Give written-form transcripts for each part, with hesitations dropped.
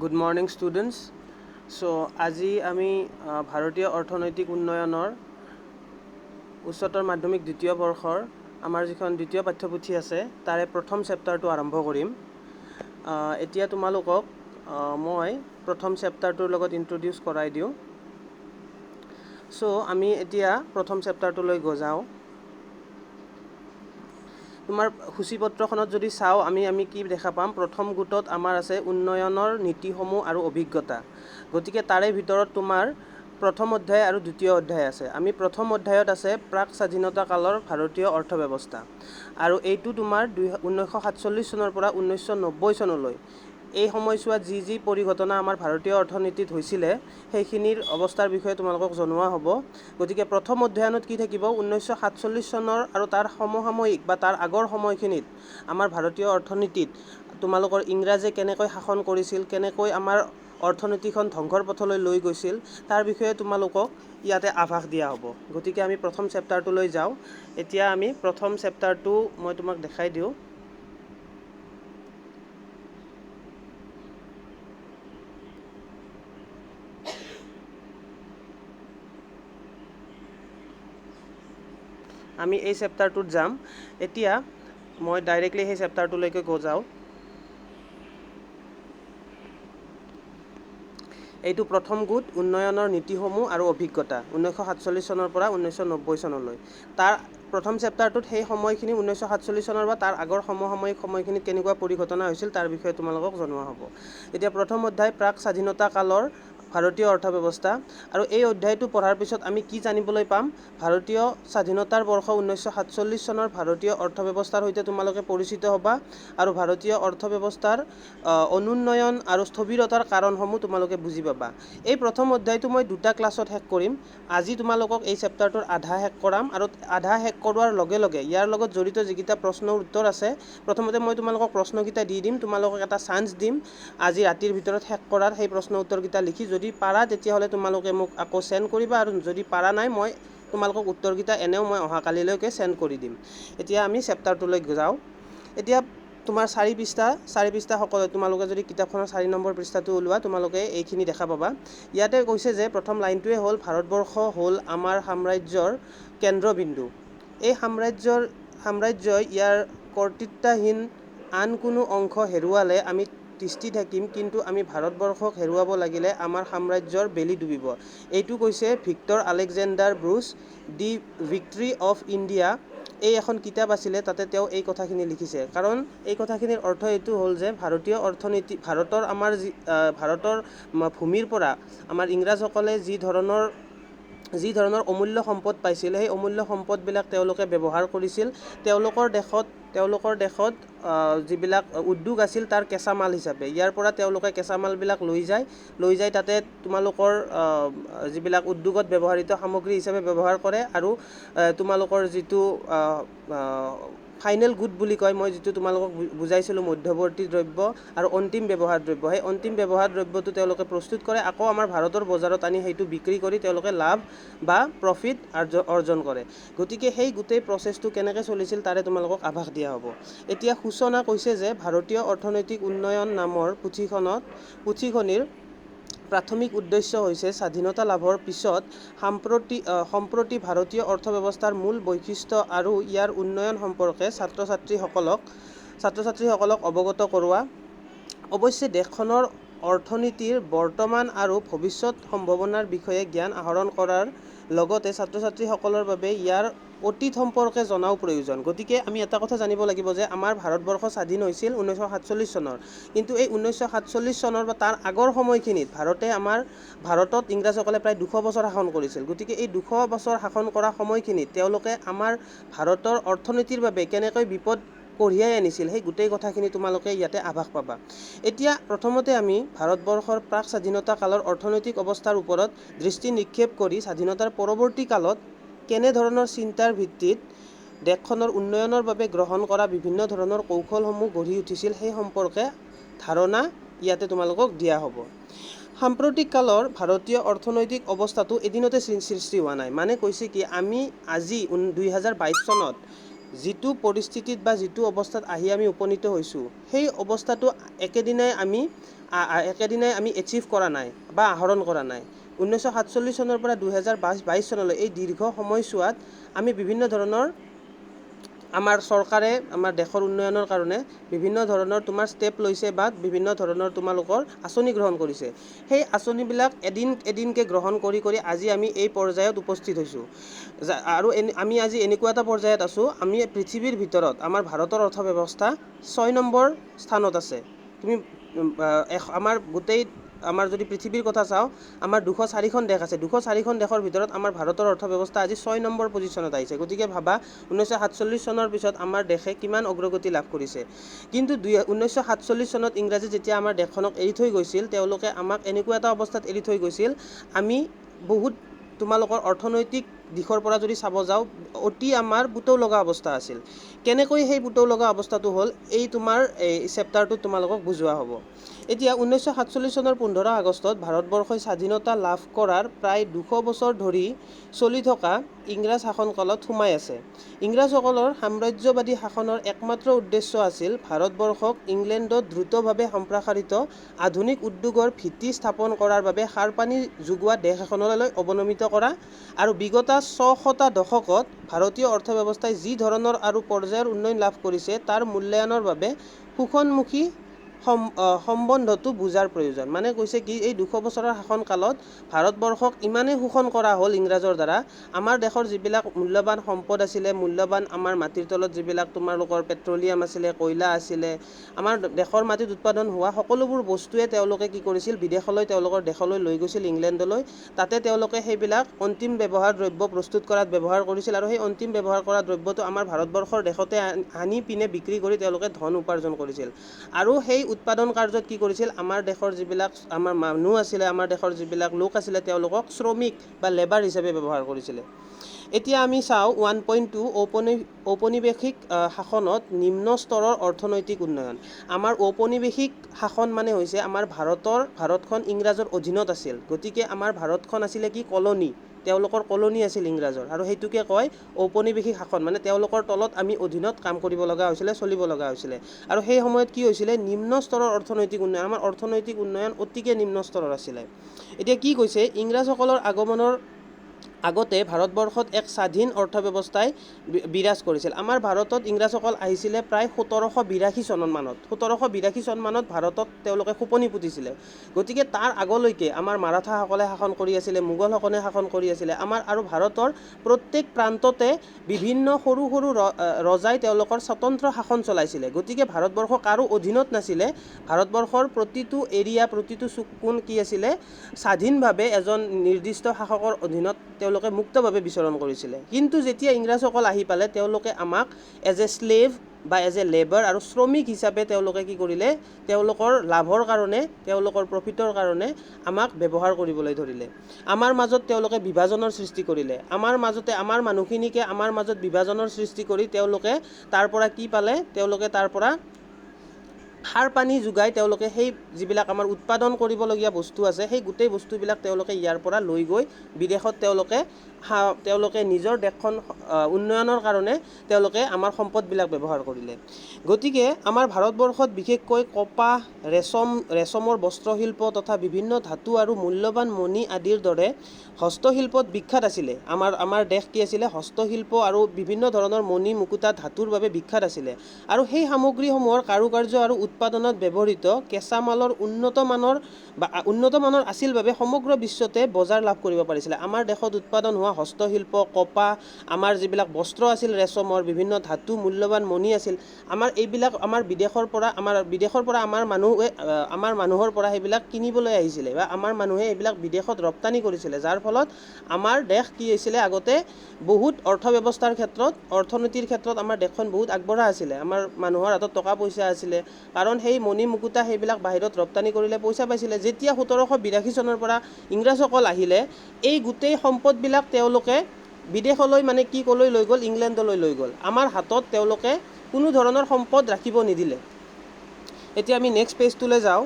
Good morning, students. So, আজি আমি ভাৰতীয় অৰ্থনৈতিক উন্নয়নৰ উচ্চতৰ মাধ্যমিক দ্বিতীয় বৰ্ষৰ আমাৰ যিখন দ্বিতীয় পাঠ্যপুথি আছে তাৰে প্ৰথম চেপ্টাৰটো আৰম্ভ কৰিম। এতিয়া তোমালোকক মই প্ৰথম চেপ্টাৰটোৰ লগত ইন্ট্ৰডিউচ কৰাই দিওঁ। So, আমি এতিয়া প্ৰথম চেপ্টাৰটোলৈ যাওঁ। তোমাৰ সূচীপত্ৰখনত যদি চাওঁ আমি কি দেখা পাম, প্ৰথম গোটত আমাৰ আছে উন্নয়নৰ নীতিসমূহ আৰু অভিজ্ঞতা। গতিকে তাৰে ভিতৰত তোমাৰ প্ৰথম অধ্যায় আৰু দ্বিতীয় অধ্যায় আছে। আমি প্ৰথম অধ্যায়ত আছে প্ৰাক স্বাধীনতা কালৰ ভাৰতীয় অৰ্থব্যৱস্থা, আৰু এইটো তোমাৰ 1947 চনৰ পৰা 1990 চনলৈ এই সময়ছোৱাত যি পৰিঘটনা আমাৰ ভাৰতীয় অৰ্থনীতিত হৈছিলে সেইখিনিৰ অৱস্থাৰ বিষয়ে তোমালোকক জনোৱা হ'ব। গতিকে প্ৰথম অধ্যয়নত কি থাকিব, 1947 চনৰ আৰু তাৰ সমসাময়িক বা তাৰ আগৰ সময়খিনিত আমাৰ ভাৰতীয় অৰ্থনীতিত তোমালোকৰ ইংৰাজে কেনেকৈ শাসন কৰিছিল, কেনেকৈ আমাৰ অৰ্থনীতিখন ধ্বংসৰ পথলৈ লৈ গৈছিল, তাৰ বিষয়ে তোমালোকক ইয়াতে আভাস দিয়া হ'ব। গতিকে আমি প্ৰথম চেপ্টাৰটোলৈ যাওঁ। এতিয়া আমি প্ৰথম চেপ্টাৰটো মই তোমাক দেখাই দিওঁ। আমি এই চেপ্টাৰটোত যাম। এতিয়া মই ডাইৰেক্টলি সেই চেপ্টাৰটোলৈকে যাওঁ। এইটো প্ৰথম গোট উন্নয়নৰ নীতিসমূহ আৰু অভিজ্ঞতা 1947 চনৰ পৰা 1990 চনলৈ। তাৰ প্ৰথম চেপ্টাৰটোত সেই সময়খিনি 1947 চনৰ বা তাৰ আগৰ সমসাময়িক সময়খিনিত কেনেকুৱা পৰিঘটনা হৈছিল তাৰ বিষয়ে তোমালোকক জনোৱা হ'ব। এতিয়া প্ৰথম অধ্যায় প্ৰাক স্বাধীনতা কালৰ ভাৰতীয় অৰ্থব্যৱস্থা, আৰু এই অধ্যায়টো পঢ়াৰ পিছত আমি কি জানিবলৈ পাম, ভাৰতীয় স্বাধীনতাৰ বৰ্ষ 1947 চনৰ ভাৰতীয় অৰ্থব্যৱস্থাৰ সৈতে তোমালোকে পৰিচিত হ'বা, আৰু ভাৰতীয় অৰ্থব্যৱস্থাৰ অনুন্নয়ন আৰু স্থবিৰতাৰ কাৰণসমূহ তোমালোকে বুজি পাবা। এই প্ৰথম অধ্যায়টো মই দুটা ক্লাছত শেষ কৰিম। আজি তোমালোকক এই চেপ্টাৰটোৰ আধা শেষ কৰাম, আৰু আধা শেষ কৰোৱাৰ লগে লগে ইয়াৰ লগত জড়িত যিকেইটা প্ৰশ্নৰ উত্তৰ আছে, প্ৰথমতে মই তোমালোকক প্ৰশ্নকেইটা দি দিম, তোমালোকক এটা চান্স দিম আজি ৰাতিৰ ভিতৰত শেষ কৰাৰ। সেই প্ৰশ্ন উত্তৰকেইটা লিখি যদি পাৰা তেতিয়াহ'লে তোমালোকে মোক আকৌ চেণ্ড কৰিবা, আৰু যদি পাৰা নাই মই তোমালোকক উত্তৰকেইটা এনেও মই অহাকালিলৈকে চেণ্ড কৰি দিম। এতিয়া আমি চেপ্টাৰটোলৈ যাওঁ। এতিয়া তোমাৰ 4 পৃষ্ঠা সকলো তোমালোকে যদি কিতাপখনৰ 4 নম্বৰ পৃষ্ঠাটো ওলোৱা তোমালোকে এইখিনি দেখা পাবা। ইয়াতে কৈছে যে প্ৰথম লাইনটোৱে হ'ল ভাৰতবৰ্ষ হ'ল আমাৰ সাম্ৰাজ্যৰ কেন্দ্ৰবিন্দু। এই সাম্ৰাজ্যই ইয়াৰ কৰ্তৃত্বাহীন আন কোনো অংশ হেৰুৱালে আমি তিষ্ঠি থাকিম, কিন্তু আমি ভাৰতবৰ্ষক হেৰুৱাব লাগিলে আমাৰ সাম্ৰাজ্যৰ বেলি ডুবিব। এইটো কৈছে Victor Alexander Bruce, the victory of India. এই এখন কিতাপ আছিলে, তাতে তেওঁ এই কথাখিনি লিখিছে। কাৰণ এই কথাখিনিৰ অৰ্থ এইটো হ'ল যে ভাৰতীয় অৰ্থনীতি, ভাৰতৰ ভূমিৰ পৰা আমাৰ ইংৰাজসকলে যি ধৰণৰ অমূল্য সম্পদ পাইছিল, সেই অমূল্য সম্পদবিলাক তেওঁলোকে ব্যৱহাৰ কৰিছিল তেওঁলোকৰ দেশত যিবিলাক উদ্যোগ আছিল তাৰ কেঁচামাল হিচাপে। ইয়াৰ পৰা তেওঁলোকে কেঁচামালবিলাক লৈ যায় তাতে তোমালোকৰ যিবিলাক উদ্যোগত ব্যৱহৃত সামগ্ৰী হিচাপে ব্যৱহাৰ কৰে, আৰু তোমালোকৰ যিটো ফাইনেল গুড বুলি কয়, মই যিটো তোমালোকক বুজাইছিলোঁ মধ্যৱৰ্তী দ্ৰব্য আৰু অন্তিম ব্যৱহাৰ দ্ৰব্য, সেই অন্তিম ব্যৱহাৰ দ্ৰব্যটো তেওঁলোকে প্ৰস্তুত কৰে, আকৌ আমাৰ ভাৰতৰ বজাৰত আনি সেইটো বিক্ৰী কৰি তেওঁলোকে লাভ বা প্ৰফিট অৰ্জন কৰে। গতিকে সেই গোটেই প্ৰচেছটো কেনেকৈ চলিছিল তাৰে তোমালোকক আভাস দিয়া হ'ব। এতিয়া সূচনা কৈছে যে ভাৰতীয় অৰ্থনৈতিক উন্নয়ন নামৰ পুথিখনিৰ প্ৰাথমিক উদ্দেশ্য হৈছে স্বাধীনতা লাভৰ পিছত সম্প্ৰতি ভাৰতীয় অৰ্থব্যৱস্থাৰ মূল বৈশিষ্ট্য আৰু ইয়াৰ উন্নয়ন সম্পৰ্কে ছাত্ৰ ছাত্ৰীসকলক অৱগত কৰোৱা। অৱশ্যে দেশখনৰ অৰ্থনীতিৰ বৰ্তমান আৰু ভৱিষ্যত সম্ভাৱনাৰ বিষয়ে জ্ঞান আহৰণ কৰাৰ লগতে ছাত্ৰ ছাত্ৰীসকলৰ বাবে ইয়াৰ অতীত সম্পৰ্কে জনাও প্ৰয়োজন। গতিকে আমি এটা কথা জানিব লাগিব যে আমাৰ ভাৰতবৰ্ষ স্বাধীন হৈছিল 1947 চনৰ, কিন্তু এই 1947 চনৰ বা তাৰ আগৰ সময়খিনিত ভাৰতত ইংৰাজসকলে প্ৰায় 200 বছৰ শাসন কৰিছিল। গতিকে এই 200 বছৰ শাসন কৰা সময়খিনিত তেওঁলোকে আমাৰ ভাৰতৰ অৰ্থনীতিৰ বাবে কেনেকৈ বিপদ কঢ়িয়াই আনিছিল, সেই গোটেই কথাখিনি তোমালোকে ইয়াতে আভাস পাবা। এতিয়া প্ৰথমতে আমি ভাৰতবৰ্ষৰ প্ৰাক স্বাধীনতা কালৰ অৰ্থনৈতিক অৱস্থাৰ ওপৰত দৃষ্টি নিক্ষেপ কৰি স্বাধীনতাৰ পৰৱৰ্তী কালত কেনেধৰণৰ চিন্তাৰ ভিত্তিত দেশখনৰ উন্নয়নৰ বাবে গ্ৰহণ কৰা বিভিন্ন ধৰণৰ কৌশলসমূহ গঢ়ি উঠিছিল সেই সম্পৰ্কে ধাৰণা ইয়াতে তোমালোকক দিয়া হ'ব। সাম্প্ৰতিক কালৰ ভাৰতীয় অৰ্থনৈতিক অৱস্থাটো এদিনতে সৃষ্টি হোৱা নাই। মানে কৈছে কি, আমি আজি 2022 চনত যিটো পৰিস্থিতিত বা যিটো অৱস্থাত আহি আমি উপনীত হৈছোঁ, সেই অৱস্থাটো একেদিনাই আমি এচিভ কৰা নাই বা আহৰণ কৰা নাই। 1947 চনৰ পৰা 2022 চনলৈ এই দীৰ্ঘ সময়ছোৱাত আমি বিভিন্ন ধৰণৰ আমাৰ চৰকাৰে আমাৰ দেশৰ উন্নয়নৰ কাৰণে বিভিন্ন ধৰণৰ তোমাৰ ষ্টেপ লৈছে বা বিভিন্ন ধৰণৰ তোমালোকৰ আঁচনি গ্ৰহণ কৰিছে। সেই আঁচনিবিলাক এদিনকৈ গ্ৰহণ কৰি আজি আমি এই পৰ্যায়ত উপস্থিত হৈছোঁ। আৰু আমি আজি এনেকুৱা এটা পৰ্যায়ত আছোঁ, আমি পৃথিৱীৰ ভিতৰত আমাৰ ভাৰতৰ অৰ্থব্যৱস্থা 6 নম্বৰ স্থানত আছে। তুমি আমাৰ আমাৰ যদি পৃথিৱীৰ কথা চাওঁ, আমাৰ 204খন দেশ আছে। 204খন দেশৰ ভিতৰত আমাৰ ভাৰতৰ অৰ্থব্যৱস্থা আজি 6 নম্বৰ পজিশ্যনত আহিছে। গতিকে ভাবা 1947 চনৰ পিছত আমাৰ দেশে কিমান অগ্ৰগতি লাভ কৰিছে। কিন্তু 1947 চনত ইংৰাজী যেতিয়া আমাৰ দেশখনক এৰি থৈ গৈছিল, তেওঁলোকে আমাক এনেকুৱা এটা অৱস্থাত এৰি থৈ গৈছিল, আমি বহুত তোমালোকৰ অৰ্থনৈতিক দিশৰ পৰা যদি চাব যাওঁ, অতি আমাৰ পুতৌ লগা অৱস্থা আছিল। কেনেকৈ সেই পুতৌ লগা অৱস্থাটো হ'ল, এই তোমাৰ এই চেপ্টাৰটোত তোমালোকক বুজোৱা হ'ব। এতিয়া 1947 চনৰ 15 আগষ্টত ভাৰতবৰ্ষই স্বাধীনতা লাভ কৰাৰ প্ৰায় 200 বছৰ ধৰি চলি থকা ইংৰাজ শাসনকালত সোমাই আছে। ইংৰাজসকলৰ সাম্ৰাজ্যবাদী শাসনৰ একমাত্ৰ উদ্দেশ্য আছিল ভাৰতবৰ্ষক ইংলেণ্ডত দ্ৰুতভাৱে সম্প্ৰসাৰিত আধুনিক উদ্যোগৰ ভিত্তি স্থাপন কৰাৰ বাবে সাৰপানী যোগোৱা দেশ এখনলৈ অৱনমিত কৰা আৰু বিগত 600টা দশকত ভাৰতীয় অৰ্থব্যৱস্থাই যি ধৰণৰ আৰু পৰ্যায়ৰ উন্নয়ন লাভ কৰিছে তাৰ মূল্যায়নৰ বাবে শোষণমুখী সম্বন্ধটো বুজাৰ প্ৰয়োজন। মানে কৈছে কি, এই 200 বছৰৰ শাসনকালত ভাৰতবৰ্ষক ইমানেই শোষণ কৰা হ'ল ইংৰাজৰ দ্বাৰা, আমাৰ দেশৰ যিবিলাক মূল্যৱান সম্পদ আছিলে, মূল্যৱান আমাৰ মাটিৰ তলত যিবিলাক তোমালোকৰ পেট্ৰলিয়াম আছিলে, কয়লা আছিলে, আমাৰ দেশৰ মাটিত উৎপাদন হোৱা সকলোবোৰ বস্তুৱে তেওঁলোকে কি কৰিছিল, বিদেশলৈ তেওঁলোকৰ দেশলৈ লৈ গৈছিল, ইংলেণ্ডলৈ। তাতে তেওঁলোকে সেইবিলাক অন্তিম ব্যৱহাৰ দ্ৰব্য প্ৰস্তুত কৰাত ব্যৱহাৰ কৰিছিল আৰু সেই অন্তিম ব্যৱহাৰ কৰা দ্ৰব্যটো আমাৰ ভাৰতবৰ্ষৰ দেশতে আনি পিনে বিক্ৰী কৰি তেওঁলোকে ধন উপাৰ্জন কৰিছিল। আৰু সেই উৎপাদন কাৰ্যত কি কৰিছিল, আমাৰ দেশৰ যিবিলাক আমাৰ মানুহ আছিলে, আমাৰ দেশৰ যিবিলাক লোক আছিলে, তেওঁলোকক শ্ৰমিক বা লেবাৰ হিচাপে ব্যৱহাৰ কৰিছিলে। এতিয়া আমি চাওঁ 1.2 ঔপনিৱেশিক শাসনত নিম্ন স্তৰৰ অৰ্থনৈতিক উন্নয়ন। আমাৰ ঔপনিৱেশিক শাসন মানে হৈছে আমাৰ ভাৰতখন ইংৰাজৰ অধীনত আছিল। গতিকে আমাৰ ভাৰতখন আছিলে কি, কলনী। তেওঁলোকৰ কলনী আছিল ইংৰাজৰ, আৰু সেইটোকে কয় ঔপনিৱেশিক শাসন। মানে তেওঁলোকৰ তলত আমি অধীনত কাম কৰিব লগা হৈছিলে, চলিব লগা হৈছিলে। আৰু সেই সময়ত কি হৈছিলে, নিম্ন স্তৰৰ অৰ্থনৈতিক উন্নয়ন, আমাৰ অৰ্থনৈতিক উন্নয়ন অতিকে নিম্ন স্তৰৰ আছিলে। এতিয়া কি কৈছে, ইংৰাজসকলৰ আগমনৰ আগতে ভাৰতবৰ্ষত এক স্বাধীন অৰ্থব্যৱস্থাই বিৰাজ কৰিছিল। আমাৰ ভাৰতত ইংৰাজসকল আহিছিলে প্ৰায় 1782 চনমানত। 1782 চনমানত ভাৰতত তেওঁলোকে খোপনি পুতিছিলে। গতিকে তাৰ আগলৈকে আমাৰ মাৰাঠাসকলে শাসন কৰি আছিলে, মোগলসকলে শাসন কৰি আছিলে। আৰু ভাৰতৰ প্ৰত্যেক প্ৰান্ততে বিভিন্ন সৰু সৰু ৰজাই তেওঁলোকৰ স্বতন্ত্ৰ শাসন চলাইছিলে। গতিকে ভাৰতবৰ্ষ কাৰো অধীনত নাছিলে। ভাৰতবৰ্ষৰ প্ৰতিটো এৰিয়া, প্ৰতিটো চুককোণ কি আছিলে, স্বাধীনভাৱে এজন নিৰ্দিষ্ট শাসকৰ অধীনত তেওঁলোকে মুক্তভাৱে বিচৰণ কৰিছিলে। কিন্তু যেতিয়া ইংৰাজসকল আহি পালে, তেওঁলোকে আমাক এজ এ স্লেভ বা এজ এ লেবাৰ আৰু শ্ৰমিক হিচাপে তেওঁলোকে কি কৰিলে, তেওঁলোকৰ লাভৰ কাৰণে, তেওঁলোকৰ প্ৰফিটৰ কাৰণে আমাক ব্যৱহাৰ কৰিবলৈ ধৰিলে। আমাৰ মাজত তেওঁলোকে বিভাজনৰ সৃষ্টি কৰিলে। আমাৰ মানুহখিনিকে আমাৰ মাজত বিভাজনৰ সৃষ্টি কৰি তেওঁলোকে তাৰ পৰা কি পালে, তেওঁলোকে তাৰ পৰা সাৰ পানী যোগাই তেওঁলোকে সেই যিবিলাক আমাৰ উৎপাদন কৰিবলগীয়া বস্তু আছে, সেই গোটেই বস্তুবিলাক তেওঁলোকে ইয়াৰ পৰা লৈ গৈ বিদেশত তেওঁলোকে নিজৰ দেশখন উন্নয়নৰ কাৰণে তেওঁলোকে আমাৰ সম্পদবিলাক ব্যৱহাৰ কৰিলে। গতিকে আমাৰ ভাৰতবৰ্ষত বিশেষকৈ কপাহ, ৰেচমৰ বস্ত্ৰশিল্প তথা বিভিন্ন ধাতু আৰু মূল্যৱান মণি আদিৰ দৰে হস্তশিল্পত বিখ্যাত আছিলে। আমাৰ দেশ কি আছিলে, হস্তশিল্প আৰু বিভিন্ন ধৰণৰ মণি মুকুতা ধাতুৰ বাবে বিখ্যাত আছিলে। আৰু সেই সামগ্ৰীসমূহৰ কাৰুকাৰ্য আৰু উৎপাদনত ব্যৱহৃত কেঁচামালৰ উন্নত মানৰ আছিল বাবে সমগ্ৰ বিশ্বতে বজাৰ লাভ কৰিব পাৰিছিলে। আমাৰ দেশত উৎপাদন হোৱা হস্তশিল্প, কপাহ, আমাৰ যিবিলাক বস্ত্ৰ আছিল ৰেচমৰ, বিভিন্ন ধাতু, মূল্যৱান মণি আছিল, এইবিলাক বিদেশৰ পৰা আমাৰ মানুহৰ পৰা সেইবিলাক কিনিবলৈ আহিছিলে বা আমাৰ মানুহে এইবিলাক বিদেশত ৰপ্তানি কৰিছিলে। যাৰ ফলত আমাৰ দেশ কি হৈছিলে, আগতে বহুত অৰ্থনীতিৰ ক্ষেত্ৰত আমাৰ দেশখন বহুত আগবঢ়া আছিলে। আমাৰ মানুহৰ হাতত টকা পইচা আছিলে, কাৰণ সেই মণি মুকুতা সেইবিলাক বাহিৰত ৰপ্তানি কৰিলে পইচা পাইছিলে। যেতিয়া 1782 চনৰ পৰা ইংৰাজসকল আহিলে, এই গোটেই সম্পদবিলাক তেওঁলোকে বিদেশলৈ, মানে কি ক'লৈ লৈ গ'ল, ইংলেণ্ডলৈ লৈ গ'ল। আমাৰ হাতত তেওঁলোকে কোনো ধৰণৰ সম্পদ ৰাখিব নিদিলে। এতিয়া আমি নেক্সট পেজটোলৈ যাওঁ।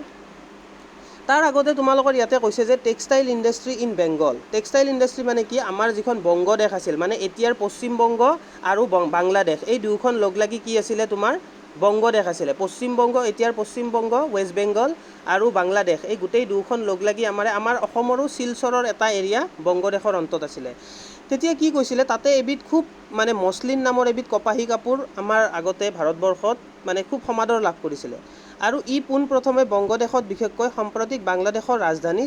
তাৰ আগতে তোমালোকৰ ইয়াতে কৈছে যে textile industry in Bengal. Textile industry মানে কি, আমাৰ যিখন বংগদেশ আছিল, মানে এতিয়াৰ পশ্চিমবংগ আৰু বাংলাদেশ, এই দুয়োখন লগ লাগি কি আছিলে তোমাৰ বংগদেশ আছিলে। পশ্চিমবংগ, এতিয়াৰ পশ্চিমবংগ, ৱেষ্ট বেংগল আৰু বাংলাদেশ, এই গোটেই দুয়োখন লগ লাগি আমাৰ অসমৰো শিলচৰৰ এটা এৰিয়া বংগদেশৰ অন্তত আছিলে। তেতিয়া কি কৈছিলে, তাতে এবিধ খুব মানে মসলিন নামৰ এবিধ কপাহী কাপোৰ আমাৰ আগতে ভাৰতবৰ্ষত মানে খুব সমাদৰ লাভ কৰিছিলে। আৰু ই পোনপ্ৰথমে বংগদেশত, বিশেষকৈ সাম্প্ৰতিক বাংলাদেশৰ ৰাজধানী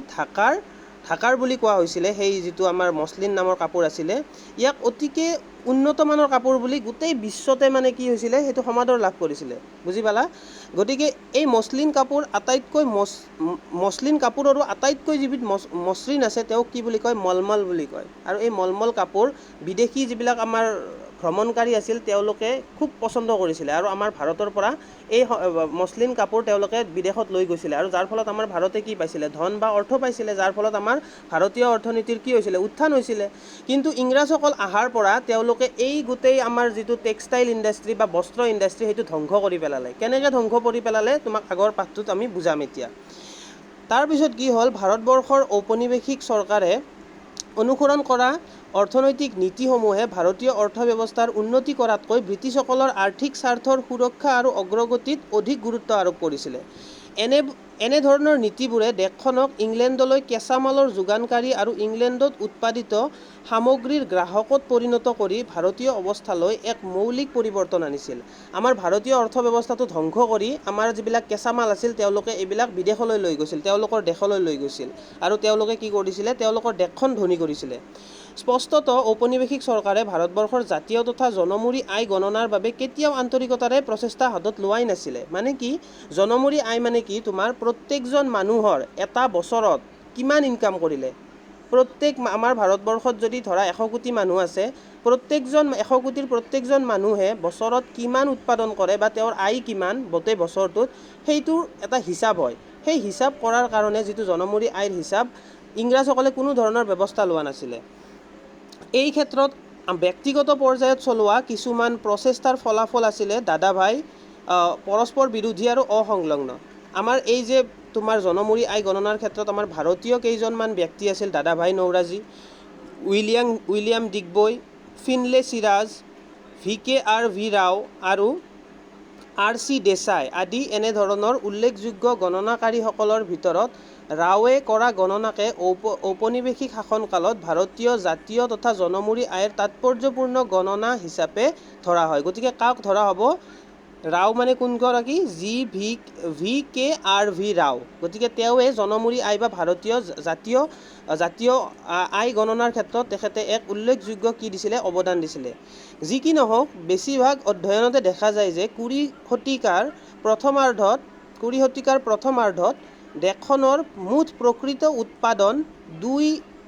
ঢাকাৰ বুলি কোৱা হৈছিলে। সেই যিটো আমাৰ মসলিন নামৰ কাপোৰ আছিলে, ইয়াক অতিকে উন্নতমানৰ কাপোৰ বুলি গোটেই বিশ্বতে মানে কি হৈছিলে, সেইটো সমাদৰ লাভ কৰিছিলে। বুজি পালা? গতিকে এই মসলিন কাপোৰ আটাইতকৈ মসলিন কাপোৰৰো আটাইতকৈ যিবিধ মসৃণ আছে, তেওঁক কি বুলি কয়, মলমল বুলি কয়। আৰু এই মলমল কাপোৰ বিদেশী যিবিলাক আমাৰ ভ্ৰমণকাৰী আছিল, তেওঁলোকে খুব পচন্দ কৰিছিলে। আৰু আমাৰ ভাৰতৰ পৰা এই মসলিন কাপোৰ তেওঁলোকে বিদেশত লৈ গৈছিলে। আৰু যাৰ ফলত আমাৰ ভাৰতে কি পাইছিলে, ধন বা অৰ্থ পাইছিলে, যাৰ ফলত আমাৰ ভাৰতীয় অৰ্থনীতিৰ কি হৈছিলে, উত্থান হৈছিলে। কিন্তু ইংৰাজসকল অহাৰ পৰা তেওঁলোকে এই গোটেই আমাৰ যিটো টেক্সটাইল ইণ্ডাষ্ট্ৰি বা বস্ত্ৰ ইণ্ডাষ্ট্ৰি, সেইটো ধ্বংস কৰি পেলালে। কেনেকৈ ধ্বংস কৰি পেলালে, তোমাক আগৰ পাঠটোত আমি বুজাম এতিয়া। তাৰপিছত কি হ'ল, ভাৰতবৰ্ষৰ ঔপনিৱেশিক চৰকাৰে অনুসৰণ কৰা অৰ্থনৈতিক নীতিসমূহে ভাৰতীয় অৰ্থব্যৱস্থাৰ উন্নতি কৰাতকৈ ব্ৰিটিছসকলৰ আৰ্থিক স্বাৰ্থৰ সুৰক্ষা আৰু অগ্ৰগতিত অধিক গুৰুত্ব আৰোপ কৰিছিলে। এনেধৰণৰ নীতিবোৰে দেশখনক ইংলেণ্ডলৈ কেঁচা মালৰ যোগানকাৰী আৰু ইংলেণ্ডত উৎপাদিত সামগ্ৰীৰ গ্ৰাহকত পৰিণত কৰি ভাৰতীয় অৱস্থালৈ এক মৌলিক পৰিৱৰ্তন আনিছিল। আমাৰ ভাৰতীয় অৰ্থব্যৱস্থাটো ধ্বংস কৰি আমাৰ যিবিলাক কেঁচা মাল আছিল, তেওঁলোকে এইবিলাক বিদেশলৈ লৈ গৈছিল, তেওঁলোকৰ দেশলৈ লৈ গৈছিল। আৰু তেওঁলোকে কি কৰিছিলে, তেওঁলোকৰ দেশখন ধনী কৰিছিলে। স্পষ্টত ঔপনিৱেশিক চৰকাৰে ভাৰতবৰ্ষৰ জাতীয় তথা জনমূৰি আয় গণনাৰ বাবে কেতিয়াও আন্তৰিকতাৰে প্ৰচেষ্টা হাতত লোৱাই নাছিলে। মানে কি, জনমূৰি আয় মানে কি, তোমাৰ প্ৰত্যেকজন মানুহৰ এটা বছৰত কিমান ইনকাম কৰিলে, আমাৰ ভাৰতবৰ্ষত যদি ধৰা 100 কোটি মানুহ আছে, 100 কোটিৰ প্ৰত্যেকজন মানুহে বছৰত কিমান উৎপাদন কৰে বা তেওঁৰ আয় কিমান গোটেই বছৰটোত, সেইটোৰ এটা হিচাপ হয়। সেই হিচাপ কৰাৰ কাৰণে যিটো জনমূৰি আয়ৰ হিচাপ, ইংৰাজসকলে কোনো ধৰণৰ ব্যৱস্থা লোৱা নাছিলে। এই ক্ষেত্ৰত ব্যক্তিগত পৰ্যায়ত চলোৱা কিছুমান প্ৰচেষ্টাৰ ফলাফল আছিলে দাদাভাই, পৰস্পৰ বিৰোধী আৰু অসংলগ্ন। আমাৰ এই যে তোমাৰ জনমূৰি আয় গণনাৰ ক্ষেত্ৰত আমাৰ ভাৰতীয় কেইজনমান ব্যক্তি আছিল, Dadabhai Naoroji, William Digby, Findlay Shirras, VKRV Rao আৰু RC দেশাই আদি এনেধৰণৰ উল্লেখযোগ্য গণনাকাৰীসকলৰ ভিতৰত ৰাওৱে কৰা গণনাকে ঔপনিৱেশিক শাসনকালত ভাৰতীয় জাতীয় তথা জনমূৰি আয়ৰ তাৎপৰ্যপূৰ্ণ গণনা হিচাপে ধৰা হয়। গতিকে কাক ধৰা হ'ব, ৰাও মানে কোনগৰাকী, VKRV ৰাও। গতিকে তেওঁৱে জনমূৰি আয় বা ভাৰতীয় জাতীয় আয় গণনাৰ ক্ষেত্ৰত তেখেতে এক উল্লেখযোগ্য কি দিছিলে, অৱদান দিছিলে। যি কি নহওক, বেছিভাগ অধ্যয়নতে দেখা যায় যে 20 শতিকাৰ প্ৰথমাৰ্ধত দেশখনৰ মুঠ প্ৰকৃত উৎপাদন